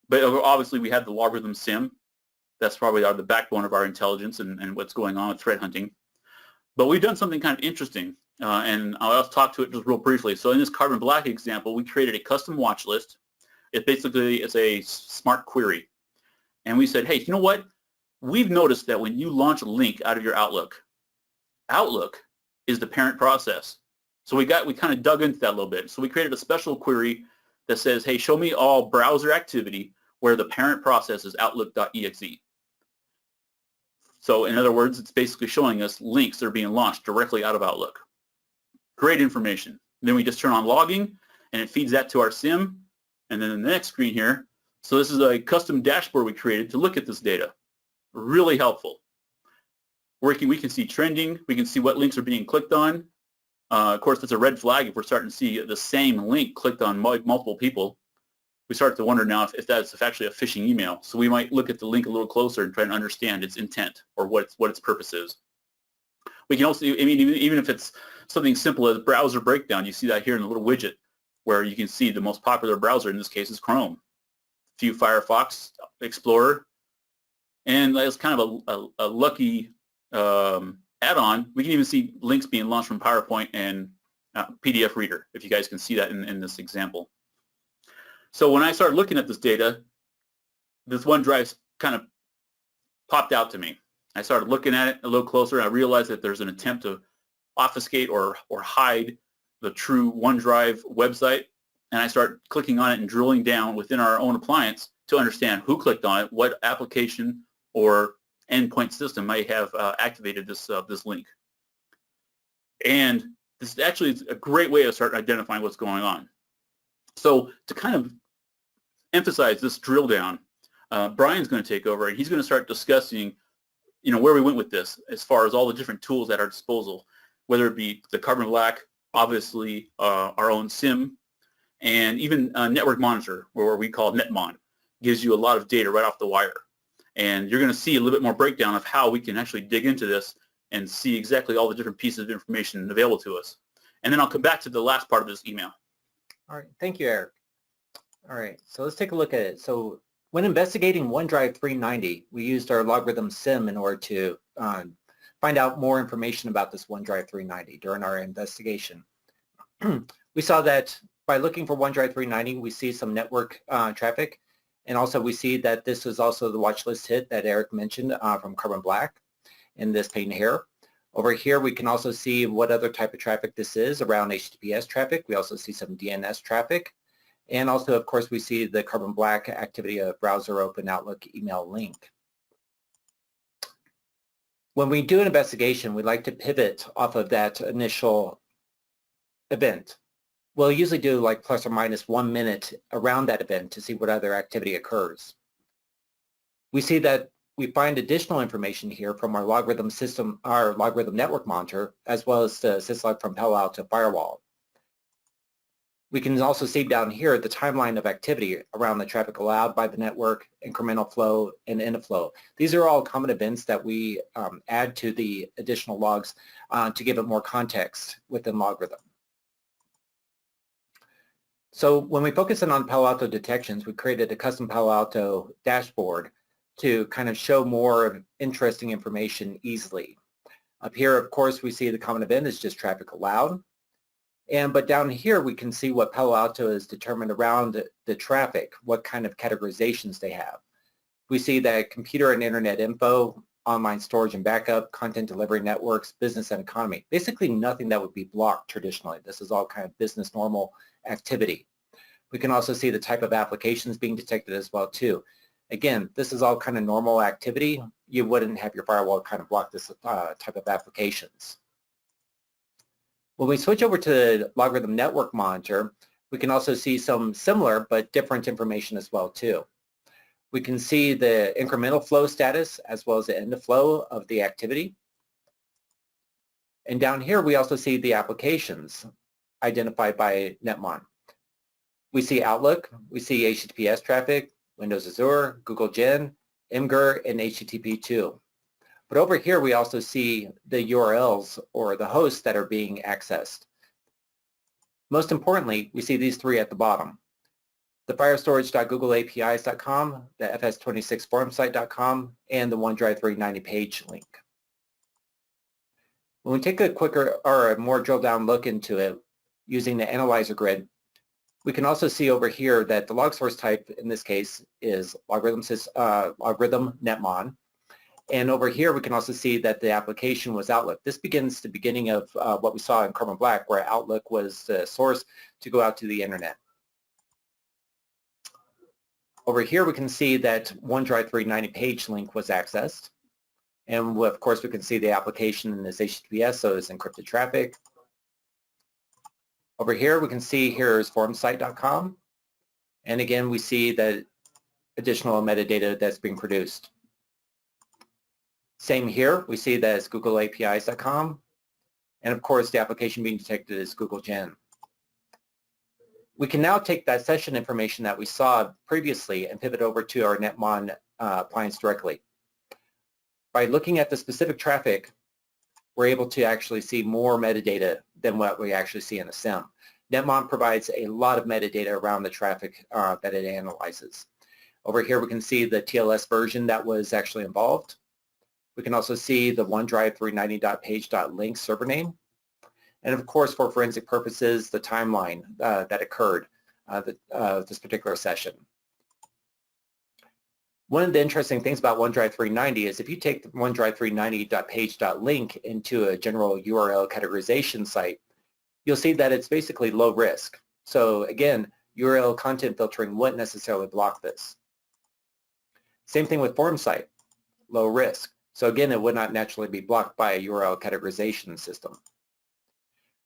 But obviously, we have the LogRhythm SIEM. That's probably the backbone of our intelligence and what's going on with threat hunting. But we've done something kind of interesting, and I'll talk to it just real briefly. So in this Carbon Black example, we created a custom watch list. It basically is a smart query. And we said, hey, you know what? We've noticed that when you launch a link out of your Outlook, Outlook is the parent process. So we kind of dug into that a little bit. So we created a special query that says, hey, show me all browser activity where the parent process is Outlook.exe. So in other words, it's basically showing us links that are being launched directly out of Outlook. Great information. Then we just turn on logging, and it feeds that to our SIEM. And then in the next screen here, so this is a custom dashboard we created to look at this data. Really helpful. We can see trending. We can see what links are being clicked on. Of course, that's a red flag if we're starting to see the same link clicked on multiple people. we start to wonder now if that's actually a phishing email. So we might look at the link a little closer and try to understand its intent or what its purpose is. We can also, I mean, even if it's something simple as browser breakdown, you see that here in the little widget where you can see the most popular browser in this case is Chrome, a few Firefox, Explorer, and that's kind of a lucky add-on. We can even see links being launched from PowerPoint and PDF Reader, if you guys can see that in this example. So when I started looking at this data, this OneDrive kind of popped out to me. I started looking at it a little closer, and I realized that there's an attempt to obfuscate or hide the true OneDrive website, and I started clicking on it and drilling down within our own appliance to understand who clicked on it, what application or endpoint system might have activated this link. And this is actually a great way to start identifying what's going on. So to kind of emphasize this drill down, Brian's going to take over, and he's going to start discussing, you know, where we went with this as far as all the different tools at our disposal, whether it be the Carbon Black, obviously our own SIEM, and even Network Monitor, or what we call NetMon, gives you a lot of data right off the wire. And you're going to see a little bit more breakdown of how we can actually dig into this and see exactly all the different pieces of information available to us. And then I'll come back to the last part of this email. All right, thank you, Eric. All right, so let's take a look at it. So when investigating OneDrive 390, we used our LogRhythm SIEM in order to find out more information about this OneDrive 390 during our investigation. We saw that by looking for OneDrive 390, we see some network traffic, and also we see that this was also the watch list hit that Eric mentioned from Carbon Black in this pane here. Over here, we can also see what other type of traffic this is around HTTPS traffic. We also see some DNS traffic. And also, of course, we see the Carbon Black activity of browser open Outlook email link. When we do an investigation, we like to pivot off of that initial event. We'll usually do like plus or minus 1 minute around that event to see what other activity occurs. We see that we find additional information here from our LogRhythm system, our LogRhythm network monitor, as well as the syslog from Palo Alto Firewall. We can also see down here the timeline of activity around the traffic allowed by the network, incremental flow, and end of flow. These are all common events that we add to the additional logs to give it more context within LogRhythm. So when we focus in on Palo Alto detections, we created a custom Palo Alto dashboard to kind of show more interesting information easily. Up here, of course, we see the common event is just traffic allowed. But down here, we can see what Palo Alto has determined around the traffic, what kind of categorizations they have. We see that computer and internet info, online storage and backup, content delivery networks, business and economy. Basically nothing that would be blocked traditionally. This is all kind of business normal activity. We can also see the type of applications being detected as well too. Again, this is all kind of normal activity. You wouldn't have your firewall kind of block this type of applications. When we switch over to the LogRhythm Network Monitor, we can also see some similar but different information as well too. We can see the incremental flow status as well as the end of flow of the activity. And down here we also see the applications identified by NetMon. We see Outlook, we see HTTPS traffic, Windows Azure, Google Gen, Imgur, and HTTP2. But over here we also see the URLs or the hosts that are being accessed. Most importantly, we see these three at the bottom. The firestorage.googleapis.com, the fs26forumsite.com, and the OneDrive 390 page link. When we take a quicker or a more drill down look into it using the analyzer grid, we can also see over here that the log source type in this case is LogRhythm NetMon. And over here we can also see that the application was Outlook. This begins the beginning of what we saw in Carbon Black, where Outlook was the source to go out to the internet. Over here we can see that OneDrive 390 page link was accessed. And of course we can see the application in this HTTPS, so it's encrypted traffic. Over here we can see here's forumsite.com. And again we see that additional metadata that's being produced. Same here, we see that it's googleapis.com. And of course the application being detected is Google Gen. We can now take that session information that we saw previously and pivot over to our netmon appliance directly. By looking at the specific traffic, we're able to actually see more metadata than what we actually see in a SIEM. Netmon provides a lot of metadata around the traffic that it analyzes. Over here we can see the TLS version that was actually involved. We can also see the OneDrive 390.page.link server name. And of course, for forensic purposes, the timeline that occurred this particular session. One of the interesting things about OneDrive 390 is if you take the OneDrive 390.page.link into a general URL categorization site, you'll see that it's basically low risk. So again, URL content filtering wouldn't necessarily block this. Same thing with form site, low risk. So again, it would not naturally be blocked by a URL categorization system.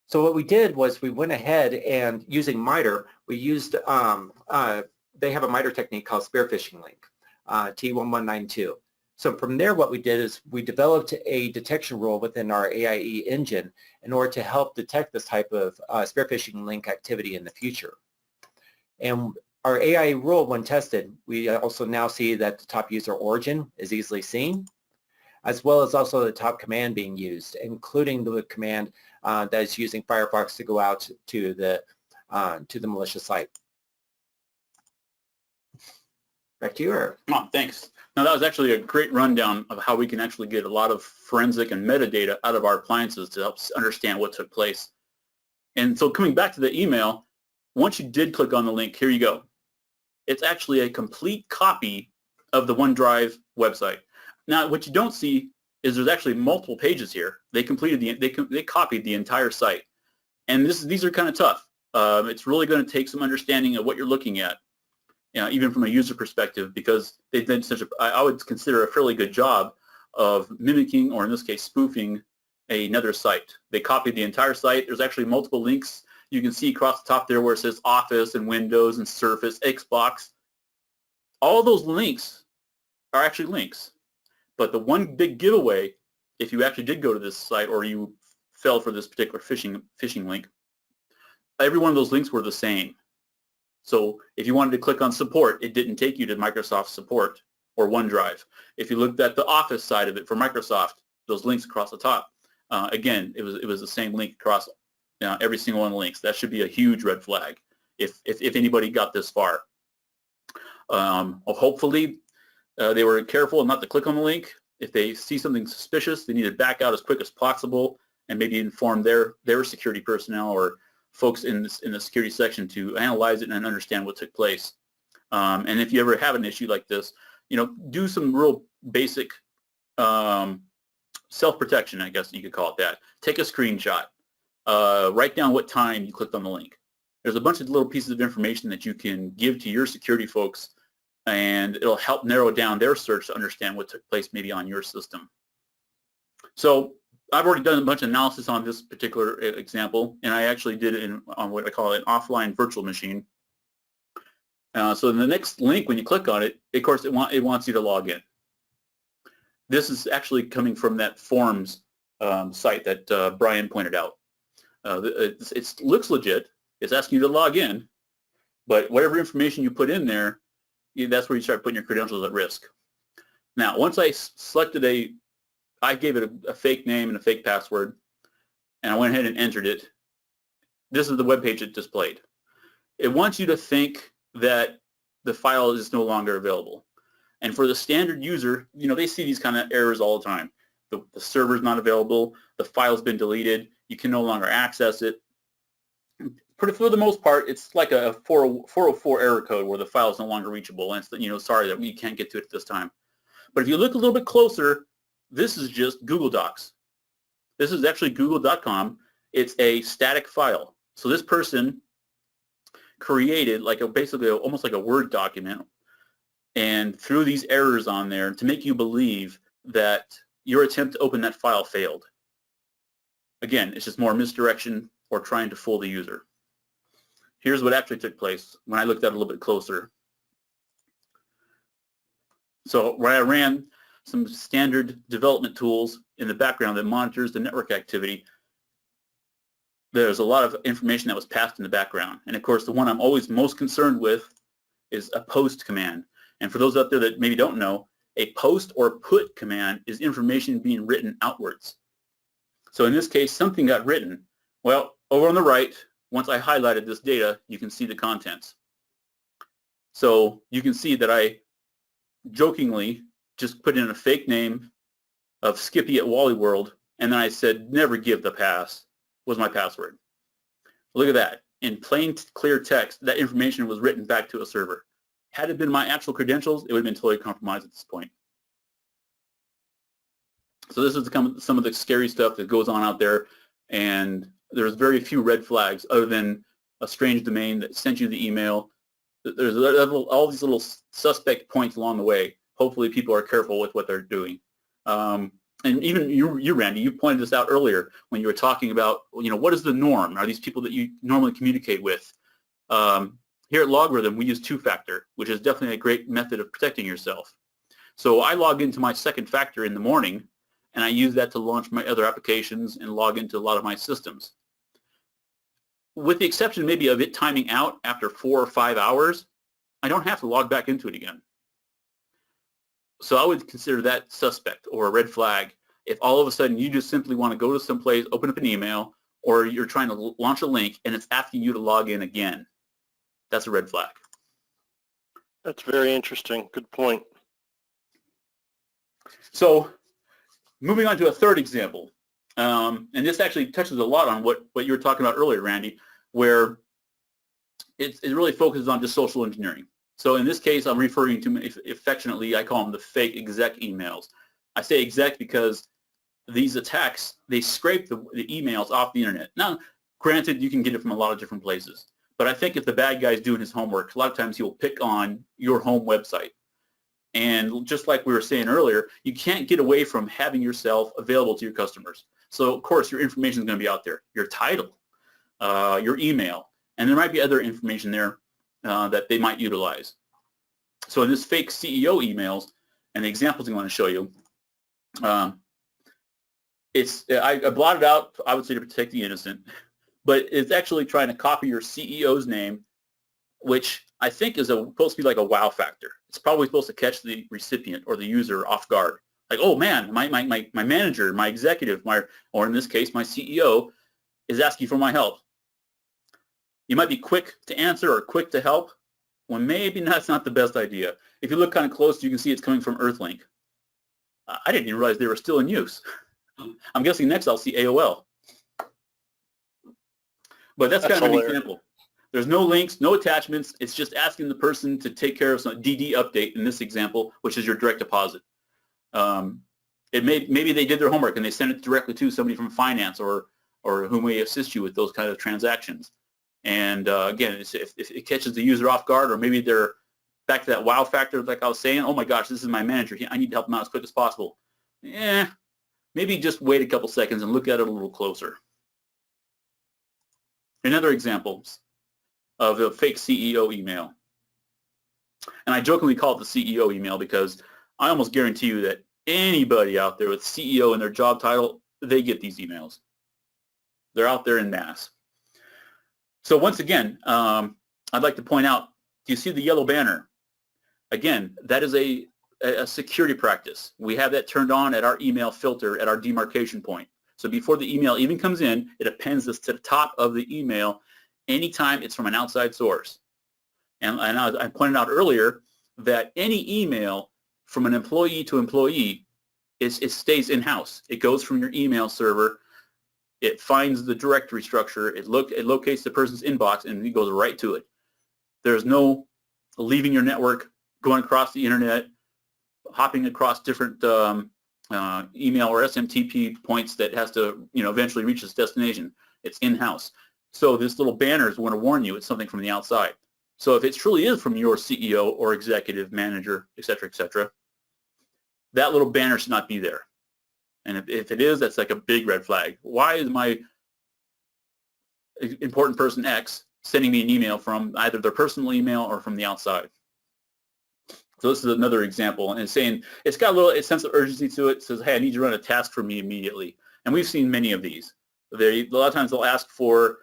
So what we did was we went ahead and using MITRE, we used, they have a MITRE technique called spear phishing link, T1192. So from there what we did is we developed a detection rule within our AIE engine in order to help detect this type of spear phishing link activity in the future. And our AIE rule, when tested, we also now see that the top user origin is easily seen, as well as also the top command being used, including the command that is using Firefox to go out to the malicious site. Back to you, Eric. Oh, thanks. Now that was actually a great rundown of how we can actually get a lot of forensic and metadata out of our appliances to help us understand what took place. And so coming back to the email, once you did click on the link, here you go. It's actually a complete copy of the OneDrive website. Now, what you don't see is there's actually multiple pages here. They copied the entire site, and these are kind of tough. It's really going to take some understanding of what you're looking at, even from a user perspective, because they've done I would consider a fairly good job of mimicking, or in this case, spoofing another site. They copied the entire site. There's actually multiple links you can see across the top there where it says Office and Windows and Surface, Xbox. All those links are actually links. But the one big giveaway, if you actually did go to this site or you fell for this particular phishing link, every one of those links were the same. So if you wanted to click on support, it didn't take you to Microsoft support or OneDrive. If you looked at the Office side of it for Microsoft, those links across the top, again, it was the same link across every single one of the links. That should be a huge red flag if anybody got this far. Hopefully, they were careful not to click on the link. If they see something suspicious, they need to back out as quick as possible and maybe inform their security personnel or folks in the security section to analyze it and understand what took place. And if you ever have an issue like this, do some real basic self-protection, I guess you could call it that. Take a screenshot. Write down what time you clicked on the link. There's a bunch of little pieces of information that you can give to your security folks, and it'll help narrow down their search to understand what took place maybe on your system. So I've already done a bunch of analysis on this particular example, and I actually did it on what I call an offline virtual machine. So in the next link, when you click on it, of course, it wants you to log in. This is actually coming from that forms site that Brian pointed out. It looks legit. It's asking you to log in, but whatever information you put in there, that's where you start putting your credentials at risk. Now, once I selected I gave it a fake name and a fake password, and I went ahead and entered it. This is the web page it displayed. It wants you to think that the file is no longer available. And for the standard user, they see these kind of errors all the time. The server's not available, the file's been deleted, you can no longer access it. For the most part, it's like a 404 error code where the file is no longer reachable, and it's, sorry that we can't get to it this time. But if you look a little bit closer, this is just Google Docs. This is actually google.com. It's a static file. So this person created basically almost like a Word document and threw these errors on there to make you believe that your attempt to open that file failed. Again, it's just more misdirection or trying to fool the user. Here's what actually took place when I looked at it a little bit closer. So where I ran some standard development tools in the background that monitors the network activity, there's a lot of information that was passed in the background. And of course, the one I'm always most concerned with is a post command. And for those out there that maybe don't know, a post or put command is information being written outwards. So in this case, something got written. Well, over on the right, once I highlighted this data, you can see the contents. So you can see that I jokingly just put in a fake name of Skippy at Wally World, and then I said, never give the pass, was my password. Look at that. In plain, clear text, that information was written back to a server. Had it been my actual credentials, it would have been totally compromised at this point. So this is some of the scary stuff that goes on out there, and there's very few red flags other than a strange domain that sent you the email. There's all these little suspect points along the way. Hopefully people are careful with what they're doing. And even you, Randy, you pointed this out earlier when you were talking about, what is the norm? Are these people that you normally communicate with? Here at LogRhythm, we use two-factor, which is definitely a great method of protecting yourself. So I log into my second factor in the morning, and I use that to launch my other applications and log into a lot of my systems. With the exception maybe of it timing out after 4 or 5 hours, I don't have to log back into it again. So I would consider that suspect or a red flag if all of a sudden you just simply want to go to some place, open up an email, or you're trying to launch a link and it's asking you to log in again. That's a red flag. That's very interesting. Good point. So moving on to a third example, and this actually touches a lot on what you were talking about earlier, Randy, where it really focuses on just social engineering. So in this case, I'm referring to, affectionately, I call them the fake exec emails. I say exec because these attacks, they scrape the emails off the internet. Now, granted, you can get it from a lot of different places, but I think if the bad guy's doing his homework, a lot of times he'll pick on your home website. And just like we were saying earlier, you can't get away from having yourself available to your customers. So of course, your information is going to be out there, your title, your email, and there might be other information there that they might utilize. So in this fake CEO emails, and the examples I want to show you, I blotted out, I would say, to protect the innocent, but it's actually trying to copy your CEO's name, which I think is supposed to be like a wow factor. It's probably supposed to catch the recipient or the user off guard. Like, oh man, my manager, my executive, or in this case, my CEO is asking for my help. You might be quick to answer or quick to help, when maybe that's not the best idea. If you look kind of close, you can see it's coming from Earthlink. I didn't even realize they were still in use. I'm guessing next I'll see AOL. But that's kind of an example. There's no links, no attachments. It's just asking the person to take care of some DD update in this example, which is your direct deposit. Maybe they did their homework and they sent it directly to somebody from finance or who may assist you with those kind of transactions. And again, if it catches the user off guard, or maybe they're back to that wow factor, like I was saying, oh my gosh, this is my manager. I need to help him out as quick as possible. Maybe just wait a couple seconds and look at it a little closer. Another example of a fake CEO email. And I jokingly call it the CEO email because I almost guarantee you that anybody out there with CEO in their job title, they get these emails. They're out there in mass. So once again, I'd like to point out, do you see the yellow banner? Again, that is a security practice. We have that turned on at our email filter at our demarcation point. So before the email even comes in, it appends this to the top of the email anytime it's from an outside source. And I pointed out earlier that any email from an employee to employee, it stays in-house. It goes from your email server. It finds the directory structure. It locates the person's inbox, and it goes right to it. There's no leaving your network, going across the internet, hopping across different email or SMTP points that has to eventually reach its destination. It's in-house. So this little banner is going to warn you it's something from the outside. So if it truly is from your CEO or executive manager, et cetera, that little banner should not be there. And if it is, that's like a big red flag. Why is my important person X sending me an email from either their personal email or from the outside? So this is another example, and it's saying it's got a sense of urgency to it. It says, hey, I need you to run a task for me immediately. And we've seen many of these. A lot of times they'll ask for,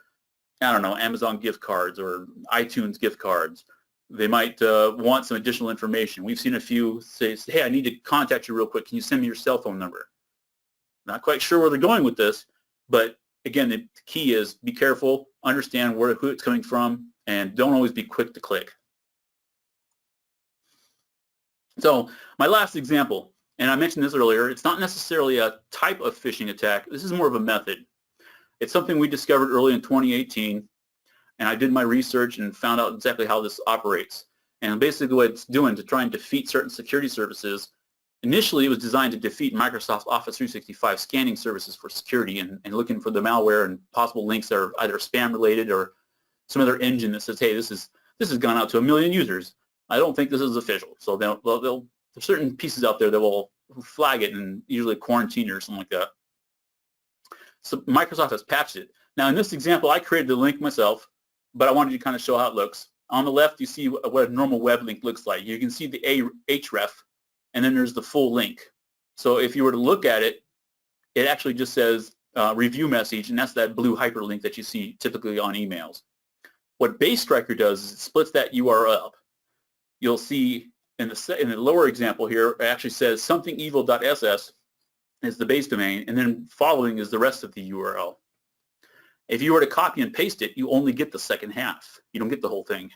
I don't know, Amazon gift cards or iTunes gift cards. They might want some additional information. We've seen a few say, hey, I need to contact you real quick. Can you send me your cell phone number? Not quite sure where they're going with this, but again, the key is be careful, understand who it's coming from, and don't always be quick to click. So my last example, and I mentioned this earlier, it's not necessarily a type of phishing attack. This is more of a method. It's something we discovered early in 2018, and I did my research and found out exactly how this operates. And basically what it's doing to try and defeat certain security services, initially it was designed to defeat Microsoft Office 365 scanning services for security and looking for the malware and possible links that are either spam related or some other engine that says, hey, this has gone out to 1 million users. I don't think this is official. So there's certain pieces out there that will flag it and usually quarantine it or something like that. So Microsoft has patched it. Now in this example, I created the link myself, but I wanted to kind of show how it looks. On the left, you see what a normal web link looks like. You can see the href, and then there's the full link. So if you were to look at it, it actually just says review message, and that's that blue hyperlink that you see typically on emails. What baseStriker does is it splits that URL up. You'll see in the lower example here, it actually says somethingevil.ss is the base domain, and then following is the rest of the URL. If you were to copy and paste it, you only get the second half. You don't get the whole thing.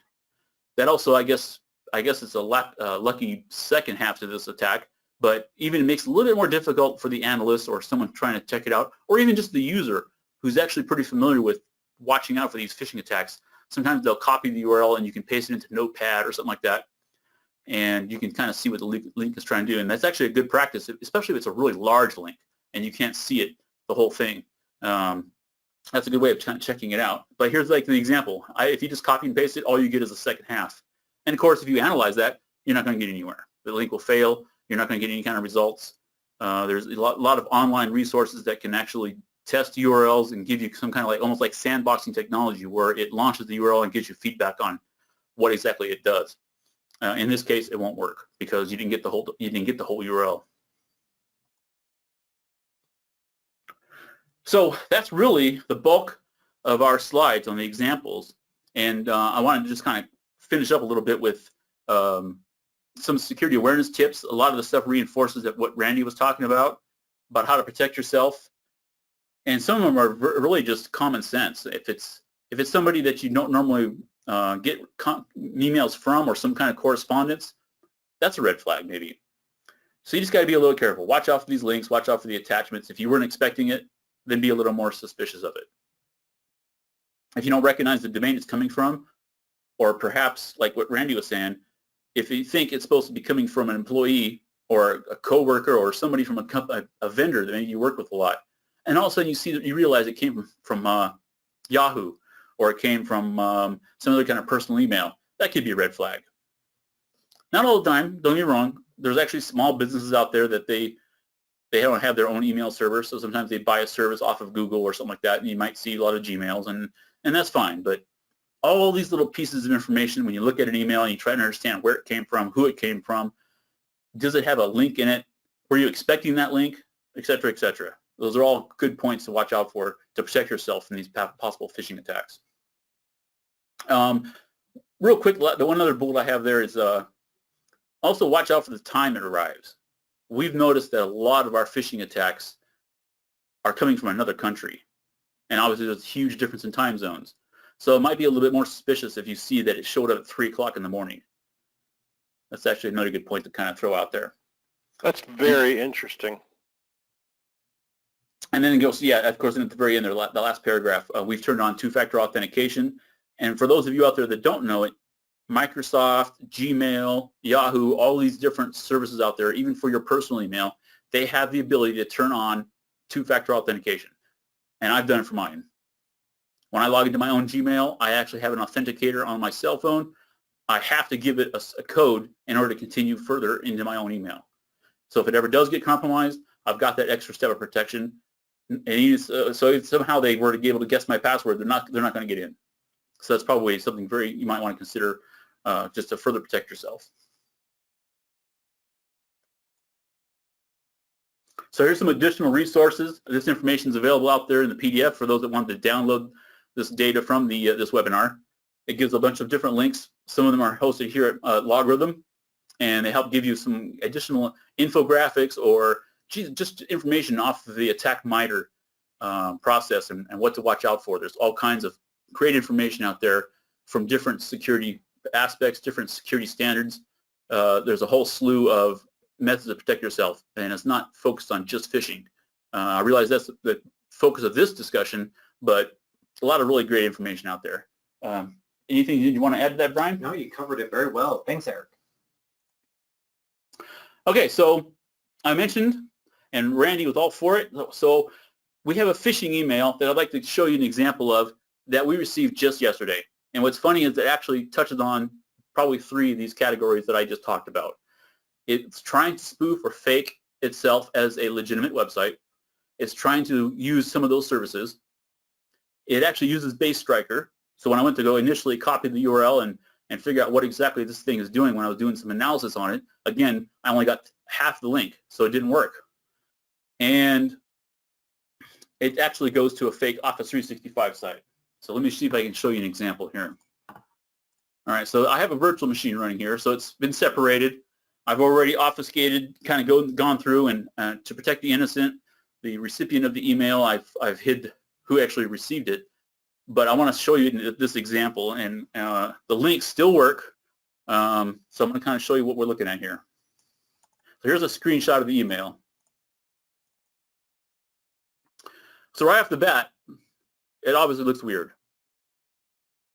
That also, I guess it's a lucky second half to this attack, but even it makes it a little bit more difficult for the analyst or someone trying to check it out, or even just the user who's actually pretty familiar with watching out for these phishing attacks. Sometimes they'll copy the URL and you can paste it into Notepad or something like that, and you can kind of see what the link is trying to do. And that's actually a good practice, especially if it's a really large link and you can't see it, the whole thing. That's a good way of checking it out. But here's like the example. If you just copy and paste it, all you get is the second half. And of course, if you analyze that, you're not going to get anywhere. The link will fail. You're not going to get any kind of results. There's a lot of online resources that can actually test URLs and give you some kind of almost like sandboxing technology where it launches the URL and gives you feedback on what exactly it does. In this case, it won't work because you didn't get the whole URL. So that's really the bulk of our slides on the examples, and I wanted to just kind of finish up a little bit with some security awareness tips. A lot of the stuff reinforces that what Randy was talking about how to protect yourself, and some of them are really just common sense. If it's somebody that you don't normally get emails from or some kind of correspondence, that's a red flag maybe. So you just got to be a little careful. Watch out for these links. Watch out for the attachments. If you weren't expecting it, then be a little more suspicious of it. If you don't recognize the domain it's coming from, or perhaps like what Randy was saying, if you think it's supposed to be coming from an employee or a coworker or somebody from a vendor that maybe you work with a lot, and all of a sudden you realize it came from Yahoo, or it came from some other kind of personal email, that could be a red flag. Not all the time, don't get me wrong. There's actually small businesses out there that they don't have their own email server, so sometimes they buy a service off of Google or something like that, and you might see a lot of Gmails, and that's fine. But all these little pieces of information, when you look at an email and you try to understand where it came from, who it came from, does it have a link in it? Were you expecting that link? Et cetera, et cetera. Those are all good points to watch out for to protect yourself from these possible phishing attacks. Real quick, the one other bullet I have there is also watch out for the time it arrives. We've noticed that a lot of our phishing attacks are coming from another country, and obviously there's a huge difference in time zones. So it might be a little bit more suspicious if you see that it showed up at 3 o'clock in the morning. That's actually another good point to kind of throw out there. That's very interesting. And then it goes, yeah, of course, at the very end, the last paragraph, we've turned on two-factor authentication. And for those of you out there that don't know it, Microsoft, Gmail, Yahoo, all these different services out there, even for your personal email, they have the ability to turn on two-factor authentication. And I've done it for mine. When I log into my own Gmail, I actually have an authenticator on my cell phone. I have to give it a code in order to continue further into my own email. So if it ever does get compromised, I've got that extra step of protection. And so if somehow they were to be able to guess my password, they're not going to get in. So that's probably something you might want to consider just to further protect yourself. So here's some additional resources. This information is available out there in the PDF for those that want to download this data from the this webinar. It gives a bunch of different links. Some of them are hosted here at LogRhythm, and they help give you some additional infographics or just information off of the attack MITRE process and what to watch out for. There's all kinds of great information out there from different security aspects, different security standards. There's a whole slew of methods to protect yourself, and it's not focused on just phishing. I realize that's the focus of this discussion, but a lot of really great information out there. Anything you want to add to that, Brian? No, you covered it very well. Thanks, Eric. Okay, so I mentioned, and Randy was all for it, so we have a phishing email that I'd like to show you an example of that we received just yesterday. And what's funny is it actually touches on probably 3 of these categories that I just talked about. It's trying to spoof or fake itself as a legitimate website. It's trying to use some of those services. It actually uses baseStriker. So when I went to go initially copy the URL and figure out what exactly this thing is doing when I was doing some analysis on it, again, I only got half the link, so it didn't work. And it actually goes to a fake Office 365 site. So let me see if I can show you an example here. All right, so I have a virtual machine running here, so it's been separated. I've already obfuscated, kind of gone through, and to protect the innocent, the recipient of the email, I've hid who actually received it. But I want to show you this example, and the links still work. So I'm going to kind of show you what we're looking at here. So here's a screenshot of the email. So right off the bat, it obviously looks weird.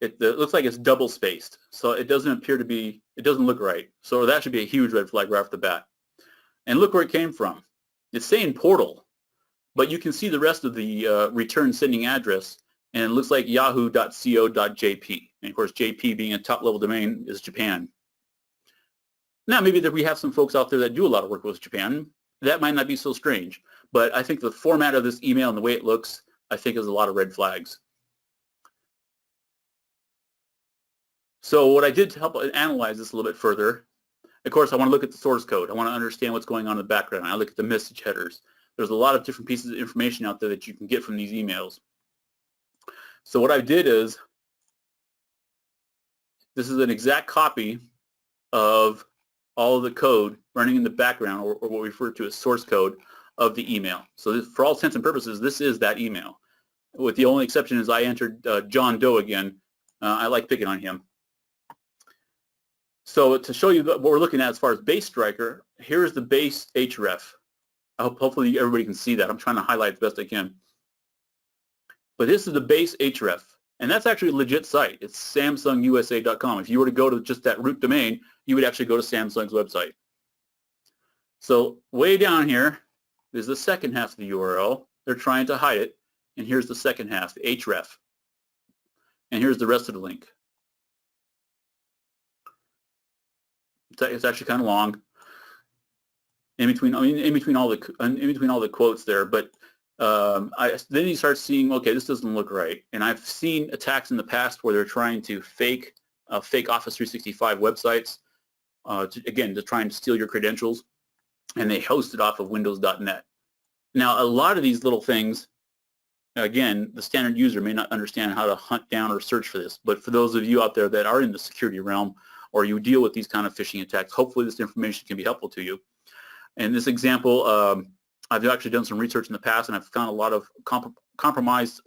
It looks like it's double spaced, so it doesn't appear to be, it doesn't look right. So that should be a huge red flag right off the bat. And look where it came from. It's saying portal, but you can see the rest of the return sending address, and it looks like yahoo.co.jp. And of course, JP being a top-level domain is Japan. Now, maybe that we have some folks out there that do a lot of work with Japan. That might not be so strange, but I think the format of this email and the way it looks, I think is a lot of red flags. So what I did to help analyze this a little bit further, of course, I want to look at the source code. I want to understand what's going on in the background. I look at the message headers. There's a lot of different pieces of information out there that you can get from these emails. So what I did is, this is an exact copy of all of the code running in the background, or what we refer to as source code of the email. So this, for all intents and purposes, this is that email. With the only exception is I entered John Doe again. I like picking on him. So to show you what we're looking at as far as baseStriker, here's the base href. Hopefully everybody can see that. I'm trying to highlight the best I can. But this is the base href, and that's actually a legit site. It's samsungusa.com. If you were to go to just that root domain, you would actually go to Samsung's website. So way down here is the second half of the URL. They're trying to hide it, and here's the second half, the href. And here's the rest of the link. It's actually kind of long. In between all the quotes there, but then you start seeing, okay, this doesn't look right. And I've seen attacks in the past where they're trying to fake Office 365 websites, to try and steal your credentials, and they host it off of Windows.net. Now, a lot of these little things, again, the standard user may not understand how to hunt down or search for this, but for those of you out there that are in the security realm, or you deal with these kind of phishing attacks, hopefully this information can be helpful to you. In this example, I've actually done some research in the past, and I've found a lot of compromised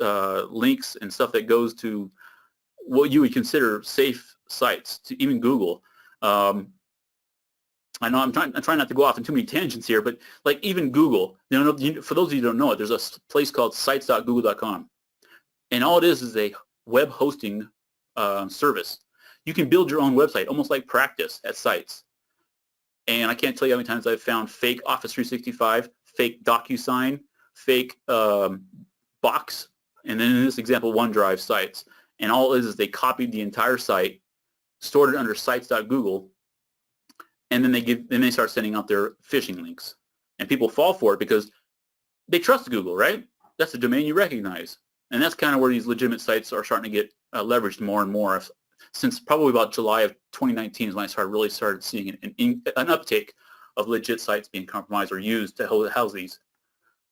links and stuff that goes to what you would consider safe sites, to even Google. I know I'm trying not to go off in too many tangents here, but like even Google, for those of you who don't know it, there's a place called sites.google.com, and all it is a web hosting service. You can build your own website, almost like practice at sites. And I can't tell you how many times I've found fake Office 365, fake DocuSign, fake Box, and then in this example, OneDrive sites. And all it is they copied the entire site, stored it under sites.google, and then they start sending out their phishing links. And people fall for it because they trust Google, right? That's a domain you recognize. And that's kind of where these legitimate sites are starting to get leveraged more and more. Since probably about July of 2019 is when I really started seeing an uptake of legit sites being compromised or used to house these.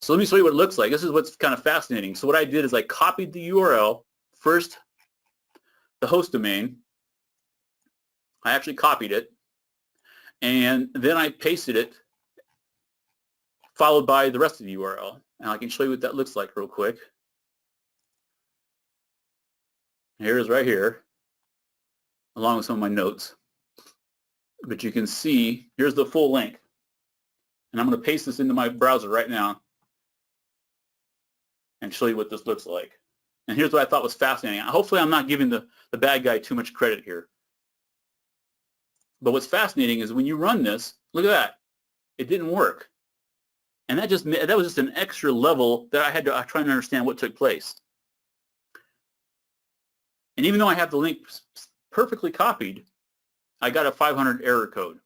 So let me show you what it looks like. This is what's kind of fascinating. So what I did is I copied the URL, first the host domain. I actually copied it, and then I pasted it, followed by the rest of the URL. And I can show you what that looks like real quick. Here it is right here, along with some of my notes. But you can see, here's the full link. And I'm going to paste this into my browser right now and show you what this looks like. And here's what I thought was fascinating. Hopefully I'm not giving the bad guy too much credit here. But what's fascinating is when you run this, look at that. It didn't work. And that was just an extra level that I had to try and understand what took place. And even though I have the link perfectly copied, I got a 500 error code.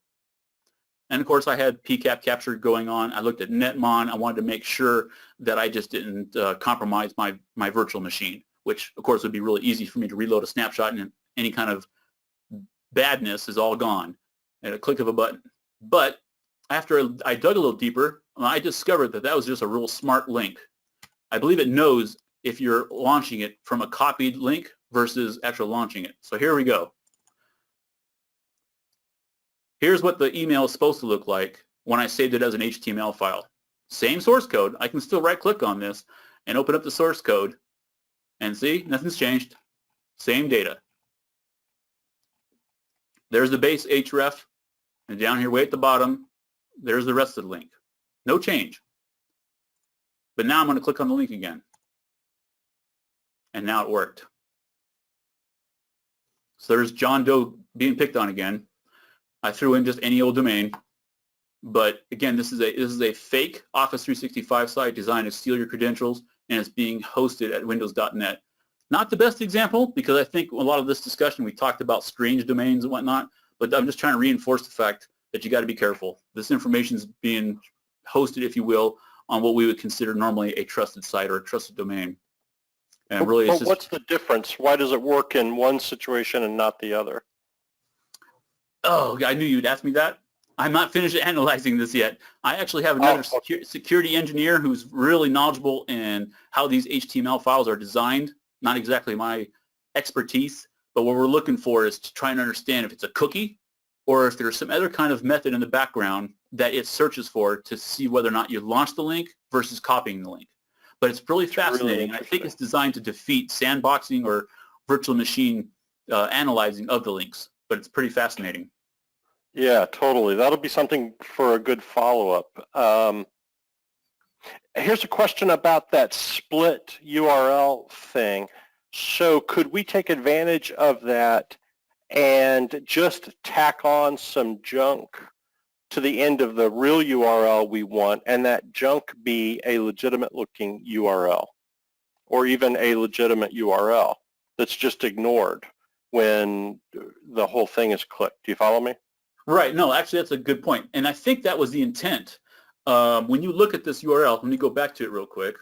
And of course I had PCAP capture going on. I looked at Netmon. I wanted to make sure that I just didn't compromise my virtual machine, which of course would be really easy for me to reload a snapshot and any kind of badness is all gone at a click of a button. But after I dug a little deeper, I discovered that that was just a real smart link. I believe it knows if you're launching it from a copied link versus actually launching it. So here we go. Here's what the email is supposed to look like when I saved it as an HTML file. Same source code. I can still right-click on this and open up the source code and see, nothing's changed. Same data. There's the base href, and down here way at the bottom, there's the rest of the link. No change. But now I'm going to click on the link again. And now it worked. So there's John Doe being picked on again. I threw in just any old domain. But again, this is a fake Office 365 site designed to steal your credentials, and it's being hosted at windows.net. Not the best example, because I think a lot of this discussion we talked about strange domains and whatnot, but I'm just trying to reinforce the fact that you got to be careful. This information is being hosted, if you will, on what we would consider normally a trusted site or a trusted domain. And really, it's just, what's the difference? Why does it work in one situation and not the other? Oh, I knew you'd ask me that. I'm not finished analyzing this yet. I actually have another security engineer who's really knowledgeable in how these HTML files are designed. Not exactly my expertise, but what we're looking for is to try and understand if it's a cookie or if there's some other kind of method in the background that it searches for to see whether or not you launch the link versus copying the link. But it's really fascinating. I think it's designed to defeat sandboxing or virtual machine analyzing of the links, but it's pretty fascinating. Yeah, totally. That'll be something for a good follow-up. Here's a question about that split URL thing. So could we take advantage of that and just tack on some junk to the end of the real URL we want, and that junk be a legitimate-looking URL, or even a legitimate URL that's just ignored when the whole thing is clicked? Do you follow me? Right. No, actually, that's a good point. And I think that was the intent. When you look at this URL, let me go back to it real quick.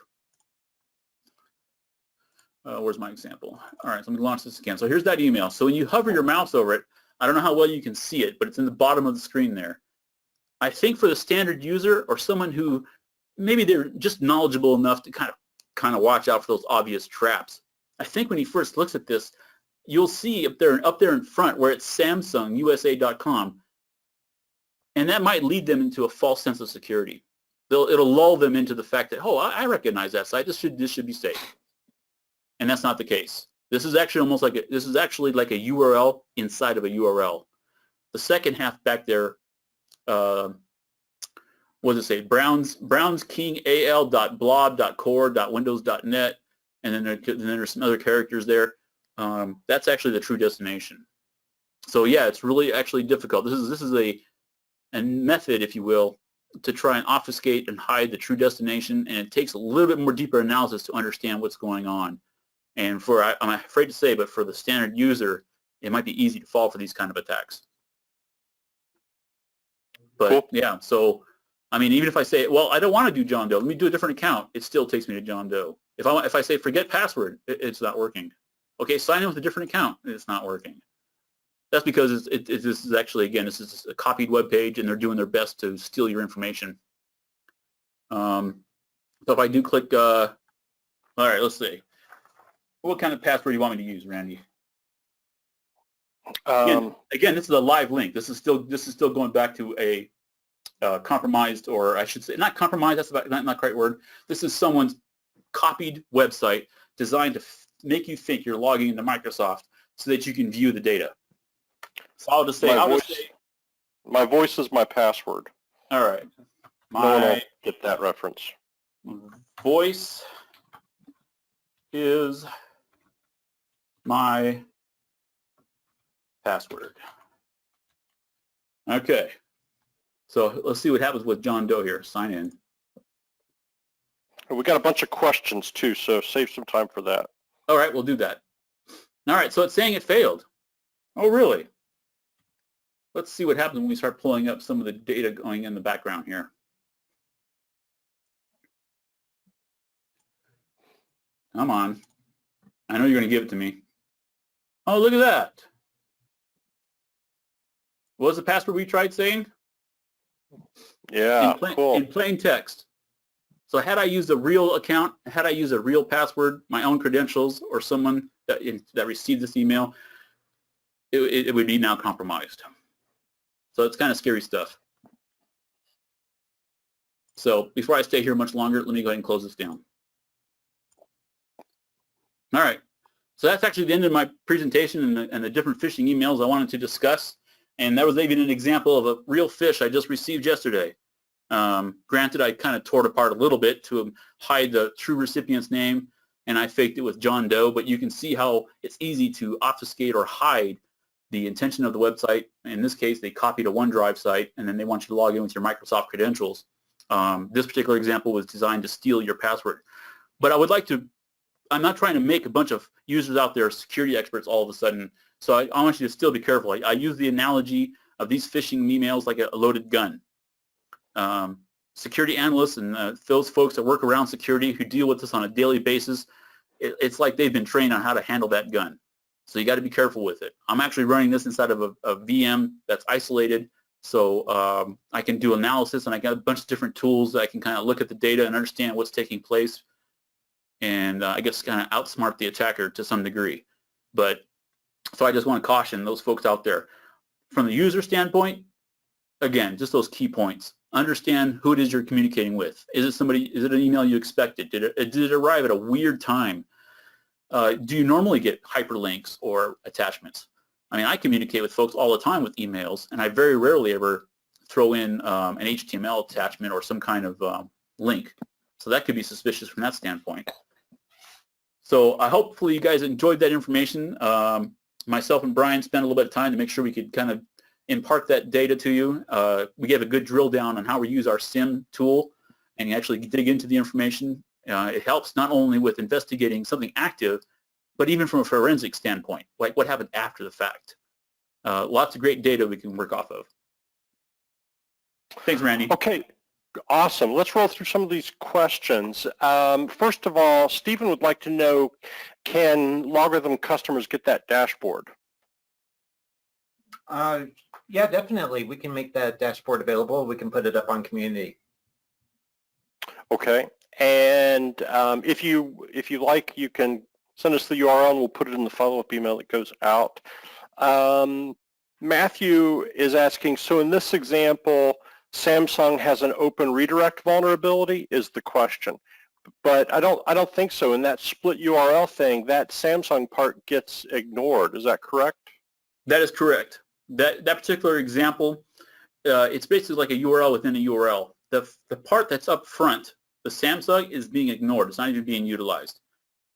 Where's my example? All right, so let me launch this again. So here's that email. So when you hover your mouse over it, I don't know how well you can see it, but it's in the bottom of the screen there. I think for the standard user or someone who maybe they're just knowledgeable enough to kind of watch out for those obvious traps, I think when he first looks at this, you'll see up there in front where it's SamsungUSA.com, and that might lead them into a false sense of security. It'll lull them into the fact that, oh, I recognize that site. This should be safe, and that's not the case. This is actually almost like this is actually like a URL inside of a URL. The second half back there, what does it say? brownskingAL.blob.core.windows.net, and then there's some other characters there. That's actually the true destination. So yeah, it's really actually difficult. This is a method, if you will, to try and obfuscate and hide the true destination, and it takes a little bit more deeper analysis to understand what's going on. And I'm afraid to say, but for the standard user, it might be easy to fall for these kind of attacks. But cool. Yeah, so I mean, even if I say, well, I don't want to do John Doe, let me do a different account, it still takes me to John Doe. If I say forget password, it's not working. Okay, sign in with a different account, it's not working. That's because this is actually, again, this is a copied web page, and they're doing their best to steal your information. So So if I do click, all right, let's see. What kind of password do you want me to use, Randy? Again, this is a live link. This is still going back to a compromised, or I should say, not compromised. That's not the right word. This is someone's copied website designed to make you think you're logging into Microsoft so that you can view the data. So I'll just say, my voice is my password. All right. No one will get that reference. Voice is my password. Okay. So let's see what happens with John Doe here. Sign in. We got a bunch of questions too, so save some time for that. All right, we'll do that. All right, so it's saying it failed. Oh, really? Let's see what happens when we start pulling up some of the data going in the background here. Come on. I know you're going to give it to me. Oh, look at that. What was the password we tried saying? Yeah, cool. In plain text. So had I used a real account, had I used a real password, my own credentials, or someone that received this email, it would be now compromised. So it's kind of scary stuff. So before I stay here much longer, let me go ahead and close this down. All right. So that's actually the end of my presentation and the different phishing emails I wanted to discuss. And that was even an example of a real phish I just received yesterday. Granted, I kind of tore it apart a little bit to hide the true recipient's name, and I faked it with John Doe, but you can see how it's easy to obfuscate or hide the intention of the website. In this case, they copied a OneDrive site, and then they want you to log in with your Microsoft credentials. This particular example was designed to steal your password. But I would like to, I'm not trying to make a bunch of users out there security experts all of a sudden, so I want you to still be careful. I use the analogy of these phishing emails like a loaded gun. Security analysts and those folks that work around security who deal with this on a daily basis, it's like they've been trained on how to handle that gun. So you got to be careful with it. I'm actually running this inside of a VM that's isolated, so I can do analysis, and I got a bunch of different tools that I can kind of look at the data and understand what's taking place, and I guess kind of outsmart the attacker to some degree. But so I just want to caution those folks out there. From the user standpoint, again, just those key points. Understand who it is you're communicating with. Is it somebody? Is it an email you expected? Did it arrive at a weird time? Do you normally get hyperlinks or attachments? I mean, I communicate with folks all the time with emails, and I very rarely ever throw in an HTML attachment or some kind of link. So that could be suspicious from that standpoint. So hopefully you guys enjoyed that information. Myself and Brian spent a little bit of time to make sure we could kind of impart that data to you. We gave a good drill down on how we use our SIEM tool, and you actually dig into the information. It helps not only with investigating something active, but even from a forensic standpoint, like what happened after the fact. Lots of great data we can work off of. Thanks, Randy. Okay, awesome. Let's roll through some of these questions. First of all, Stephen would like to know, can LogRhythm customers get that dashboard? Yeah, definitely. We can make that dashboard available. We can put it up on community. Okay, and if you like, you can send us the URL and we'll put it in the follow-up email that goes out. Matthew is asking, so in this example, Samsung has an open redirect vulnerability, is the question. But I don't think so. In that split URL thing, that Samsung part gets ignored. Is that correct? That is correct. That particular example, it's basically like a URL within a URL. The part that's up front, the Samsung, is being ignored. It's not even being utilized.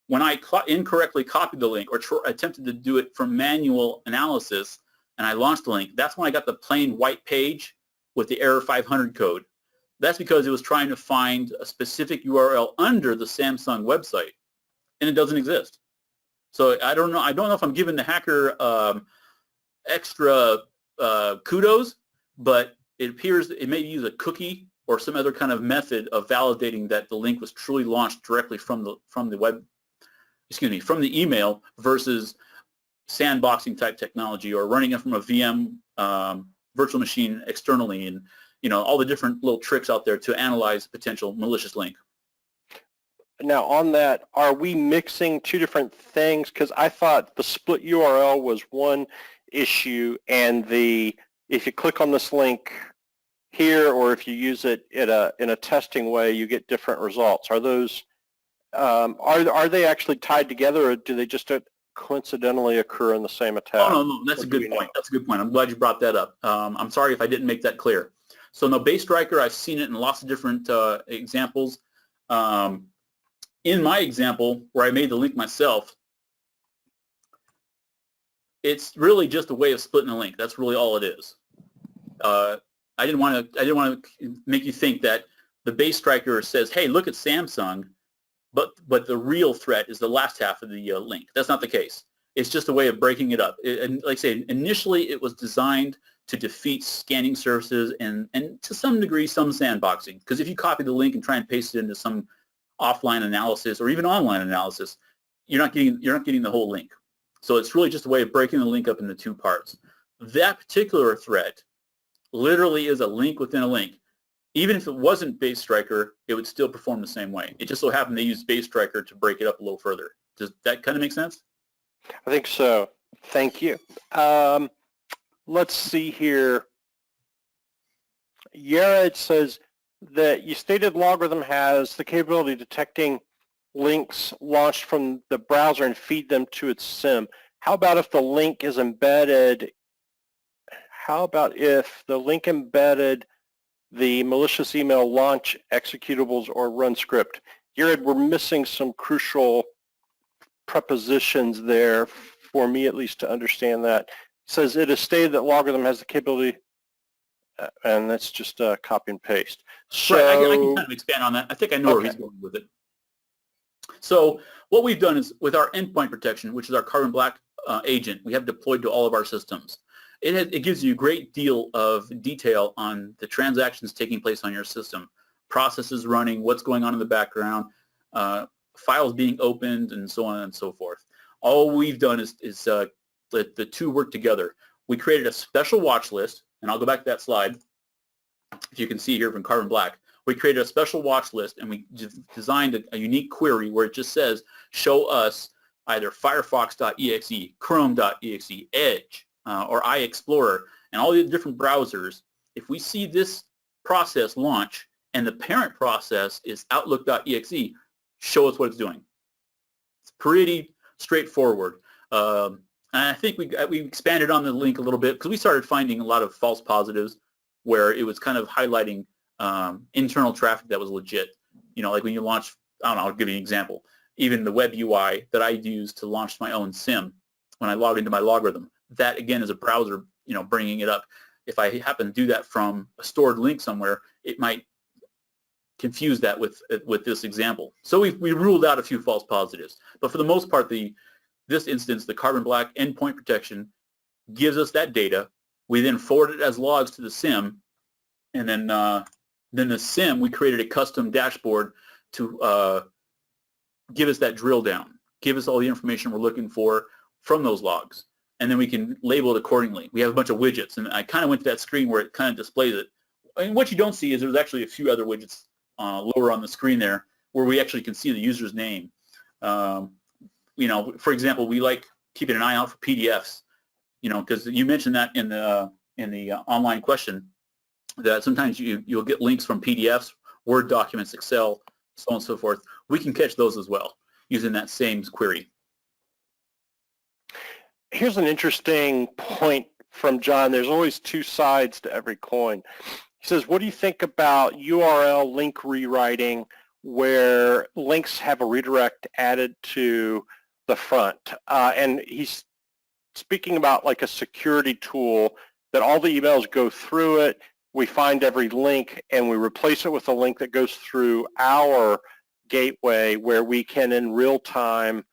When I incorrectly copied the link or attempted to do it from manual analysis and I launched the link, that's when I got the plain white page with the error 500 code. That's because it was trying to find a specific URL under the Samsung website, and it doesn't exist. So I don't know if I'm giving the hacker extra kudos, but it appears that it may use a cookie or some other kind of method of validating that the link was truly launched directly from the email versus sandboxing type technology or running it from a VM virtual machine externally, and all the different little tricks out there to analyze potential malicious link. Now on that, are we mixing two different things? Because I thought the split URL was one issue, and if you click on this link here, or if you use it in a testing way, you get different results. Are those are they actually tied together, or do they just coincidentally occur in the same attack? Oh, no, that's a good point. That's a good point. I'm glad you brought that up. I'm sorry if I didn't make that clear. So no, baseStriker, I've seen it in lots of different examples. In my example, where I made the link myself, it's really just a way of splitting a link. That's really all it is. I didn't want to make you think that the baseStriker says, "Hey, look at Samsung," but the real threat is the last half of the link. That's not the case. It's just a way of breaking it up. And like I say, initially it was designed to defeat scanning services and to some degree some sandboxing. Because if you copy the link and try and paste it into some offline analysis or even online analysis, you're not getting the whole link. So it's really just a way of breaking the link up into two parts. That particular threat literally is a link within a link. Even if it wasn't baseStriker, it would still perform the same way. It just so happened they used baseStriker to break it up a little further. Does that kind of make sense? I think so. Thank you. Let's see here. Yared says that you stated LogRhythm has the capability of detecting links launched from the browser and feed them to its SIEM. How about if the link is embedded? How about if the link embedded the malicious email launch executables or run script? Yared, we're missing some crucial prepositions there for me at least to understand that. It says it is stated that LogRhythm has the capability, and that's just copy and paste. So, right, I can kind of expand on that. I think I know where he's going with it. So what we've done is with our endpoint protection, which is our Carbon Black agent, we have deployed to all of our systems. It gives you a great deal of detail on the transactions taking place on your system, processes running, what's going on in the background, files being opened, and so on and so forth. All we've done is the two work together. We created a special watch list, and I'll go back to that slide, if you can see here from Carbon Black. We created a special watch list, and we designed a unique query where it just says, show us either Firefox.exe, Chrome.exe, Edge, or iExplorer, and all the different browsers. If we see this process launch and the parent process is Outlook.exe, show us what it's doing. It's pretty straightforward. And I think we expanded on the link a little bit because we started finding a lot of false positives where it was kind of highlighting internal traffic that was legit. You know, like when you launch, I don't know, I'll give you an example. Even the web UI that I use to launch my own SIEM when I log into my LogRhythm, that again is a browser, you know, bringing it up. If I happen to do that from a stored link somewhere, it might confuse that with this example. So we ruled out a few false positives. But for the most part, this instance, the Carbon Black endpoint protection gives us that data. We then forward it as logs to the SIEM, and then the SIEM, we created a custom dashboard to give us that drill down, give us all the information we're looking for from those logs, and then we can label it accordingly. We have a bunch of widgets, and I kind of went to that screen where it kind of displays it. And what you don't see is there's actually a few other widgets lower on the screen there where we actually can see the user's name. You know, for example, we like keeping an eye out for PDFs, you know, because you mentioned that in the online question that sometimes you'll get links from PDFs, Word documents, Excel, so on and so forth. We can catch those as well using that same query. Here's an interesting point from John. There's always two sides to every coin. He says, what do you think about URL link rewriting where links have a redirect added to the front? And he's speaking about like a security tool that all the emails go through it. We find every link and we replace it with a link that goes through our gateway where we can in real time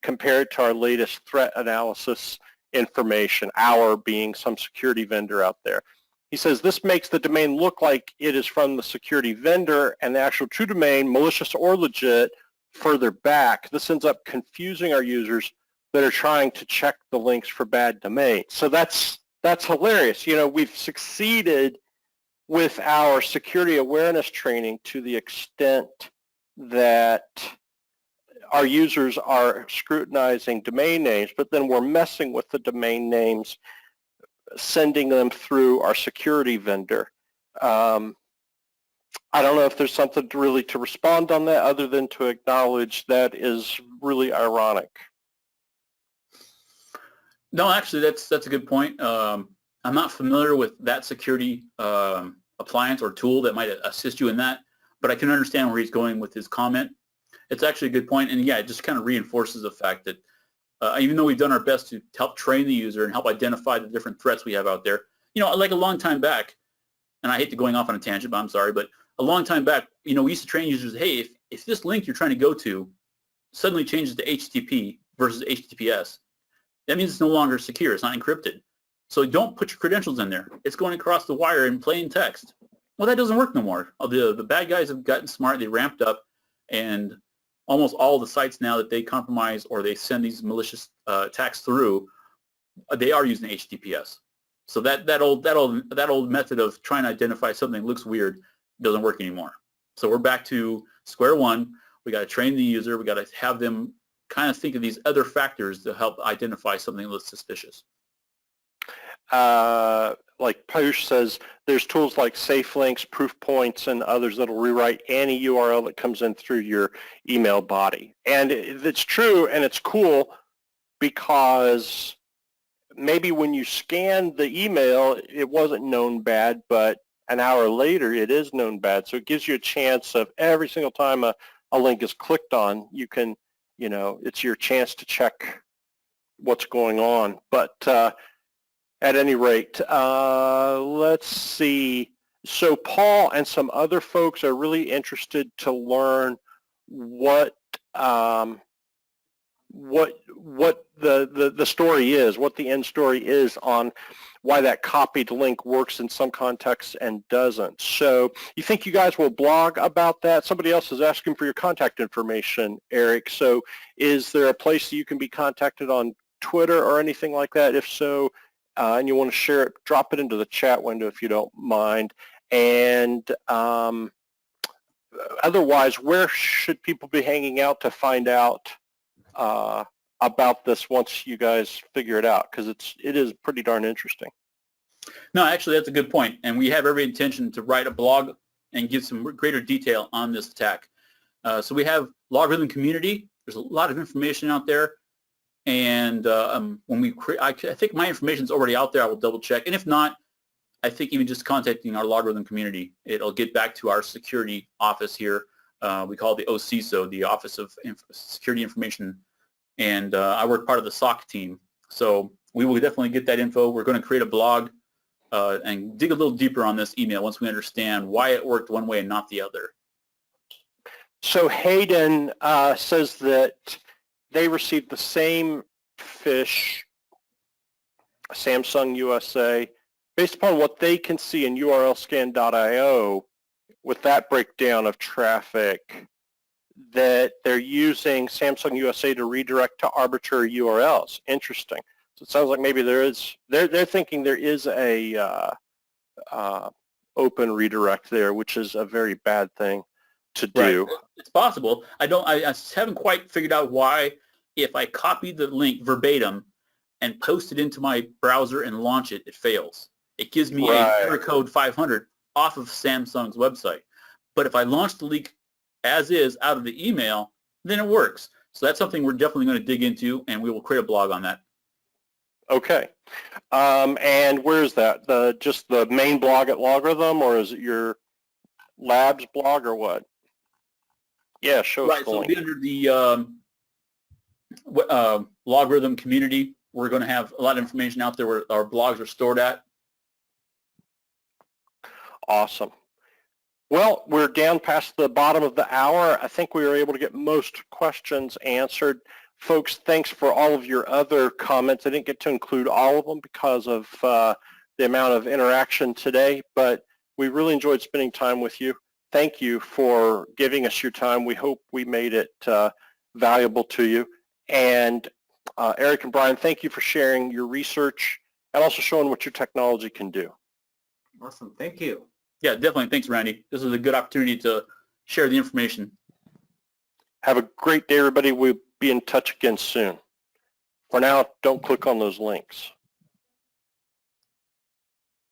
compare it to our latest threat analysis information, our being some security vendor out there. He says this makes the domain look like it is from the security vendor and the actual true domain, malicious or legit, further back. This ends up confusing our users that are trying to check the links for bad domains. So that's hilarious. You know, we've succeeded with our security awareness training to the extent that our users are scrutinizing domain names, but then we're messing with the domain names, sending them through our security vendor. I don't know if there's something to respond on that other than to acknowledge that is really ironic. No, actually, that's a good point. I'm not familiar with that security appliance or tool that might assist you in that, but I can understand where he's going with his comment. It's actually a good point, and yeah, it just kind of reinforces the fact that even though we've done our best to help train the user and help identify the different threats we have out there, like a long time back, and I hate to going off on a tangent, but I'm sorry, but a long time back, we used to train users, hey, if this link you're trying to go to suddenly changes to HTTP versus HTTPS, that means it's no longer secure, it's not encrypted. So don't put your credentials in there. It's going across the wire in plain text. Well, that doesn't work no more. The bad guys have gotten smart, they ramped up, and almost all the sites now that they compromise or they send these malicious attacks through, they are using HTTPS. So that old method of trying to identify something that looks weird doesn't work anymore. So we're back to square one. We got to train the user. We got to have them kind of think of these other factors to help identify something that looks suspicious. Like Posh says, there's tools like SafeLinks, Proofpoints, and others that'll rewrite any URL that comes in through your email body. And it's true and it's cool because maybe when you scanned the email, it wasn't known bad, but an hour later, it is known bad. So it gives you a chance of every single time a link is clicked on, you can, it's your chance to check what's going on. But at any rate, let's see. So Paul and some other folks are really interested to learn what the story is, what the end story is on why that copied link works in some contexts and doesn't. So you think you guys will blog about that? Somebody else is asking for your contact information, Eric. So is there a place that you can be contacted on Twitter or anything like that? If so, and you want to share it, drop it into the chat window if you don't mind. And otherwise, where should people be hanging out to find out about this once you guys figure it out? Because it is pretty darn interesting. No, actually, that's a good point. And we have every intention to write a blog and give some greater detail on this attack. So we have LogRhythm community. There's a lot of information out there. And when we create, I think my information is already out there. I will double check. And if not, I think even just contacting our LogRhythm community, it'll get back to our security office here. We call it the OCISO, the Office of Security Information. And I work part of the SOC team. So we will definitely get that info. We're going to create a blog and dig a little deeper on this email once we understand why it worked one way and not the other. So Hayden says that they received the same phish, Samsung USA, based upon what they can see in urlscan.io with that breakdown of traffic, that they're using Samsung USA to redirect to arbitrary URLs. Interesting. So it sounds like maybe they're thinking there is a open redirect there, which is a very bad thing to do. Right. It's possible. I haven't quite figured out why, if I copy the link verbatim and post it into my browser and launch it, it fails. It gives me a error code 500 off of Samsung's website. But if I launch the link as is out of the email, then it works. So that's something we're definitely going to dig into, and we will create a blog on that. Okay. And where is that? Just the main blog at LogRhythm, or is it your labs blog, or what? Yeah, show us the So link. it'll be under the LogRhythm community. We're going to have a lot of information out there where our blogs are stored at. Awesome. Well, we're down past the bottom of the hour. I think we were able to get most questions answered. Folks, thanks for all of your other comments. I didn't get to include all of them because of the amount of interaction today, but we really enjoyed spending time with you. Thank you for giving us your time. We hope we made it valuable to you. And Eric and Brian, thank you for sharing your research and also showing what your technology can do. Awesome. Thank you. Yeah, definitely. Thanks, Randy. This was a good opportunity to share the information. Have a great day, everybody. We'll be in touch again soon. For now, don't click on those links.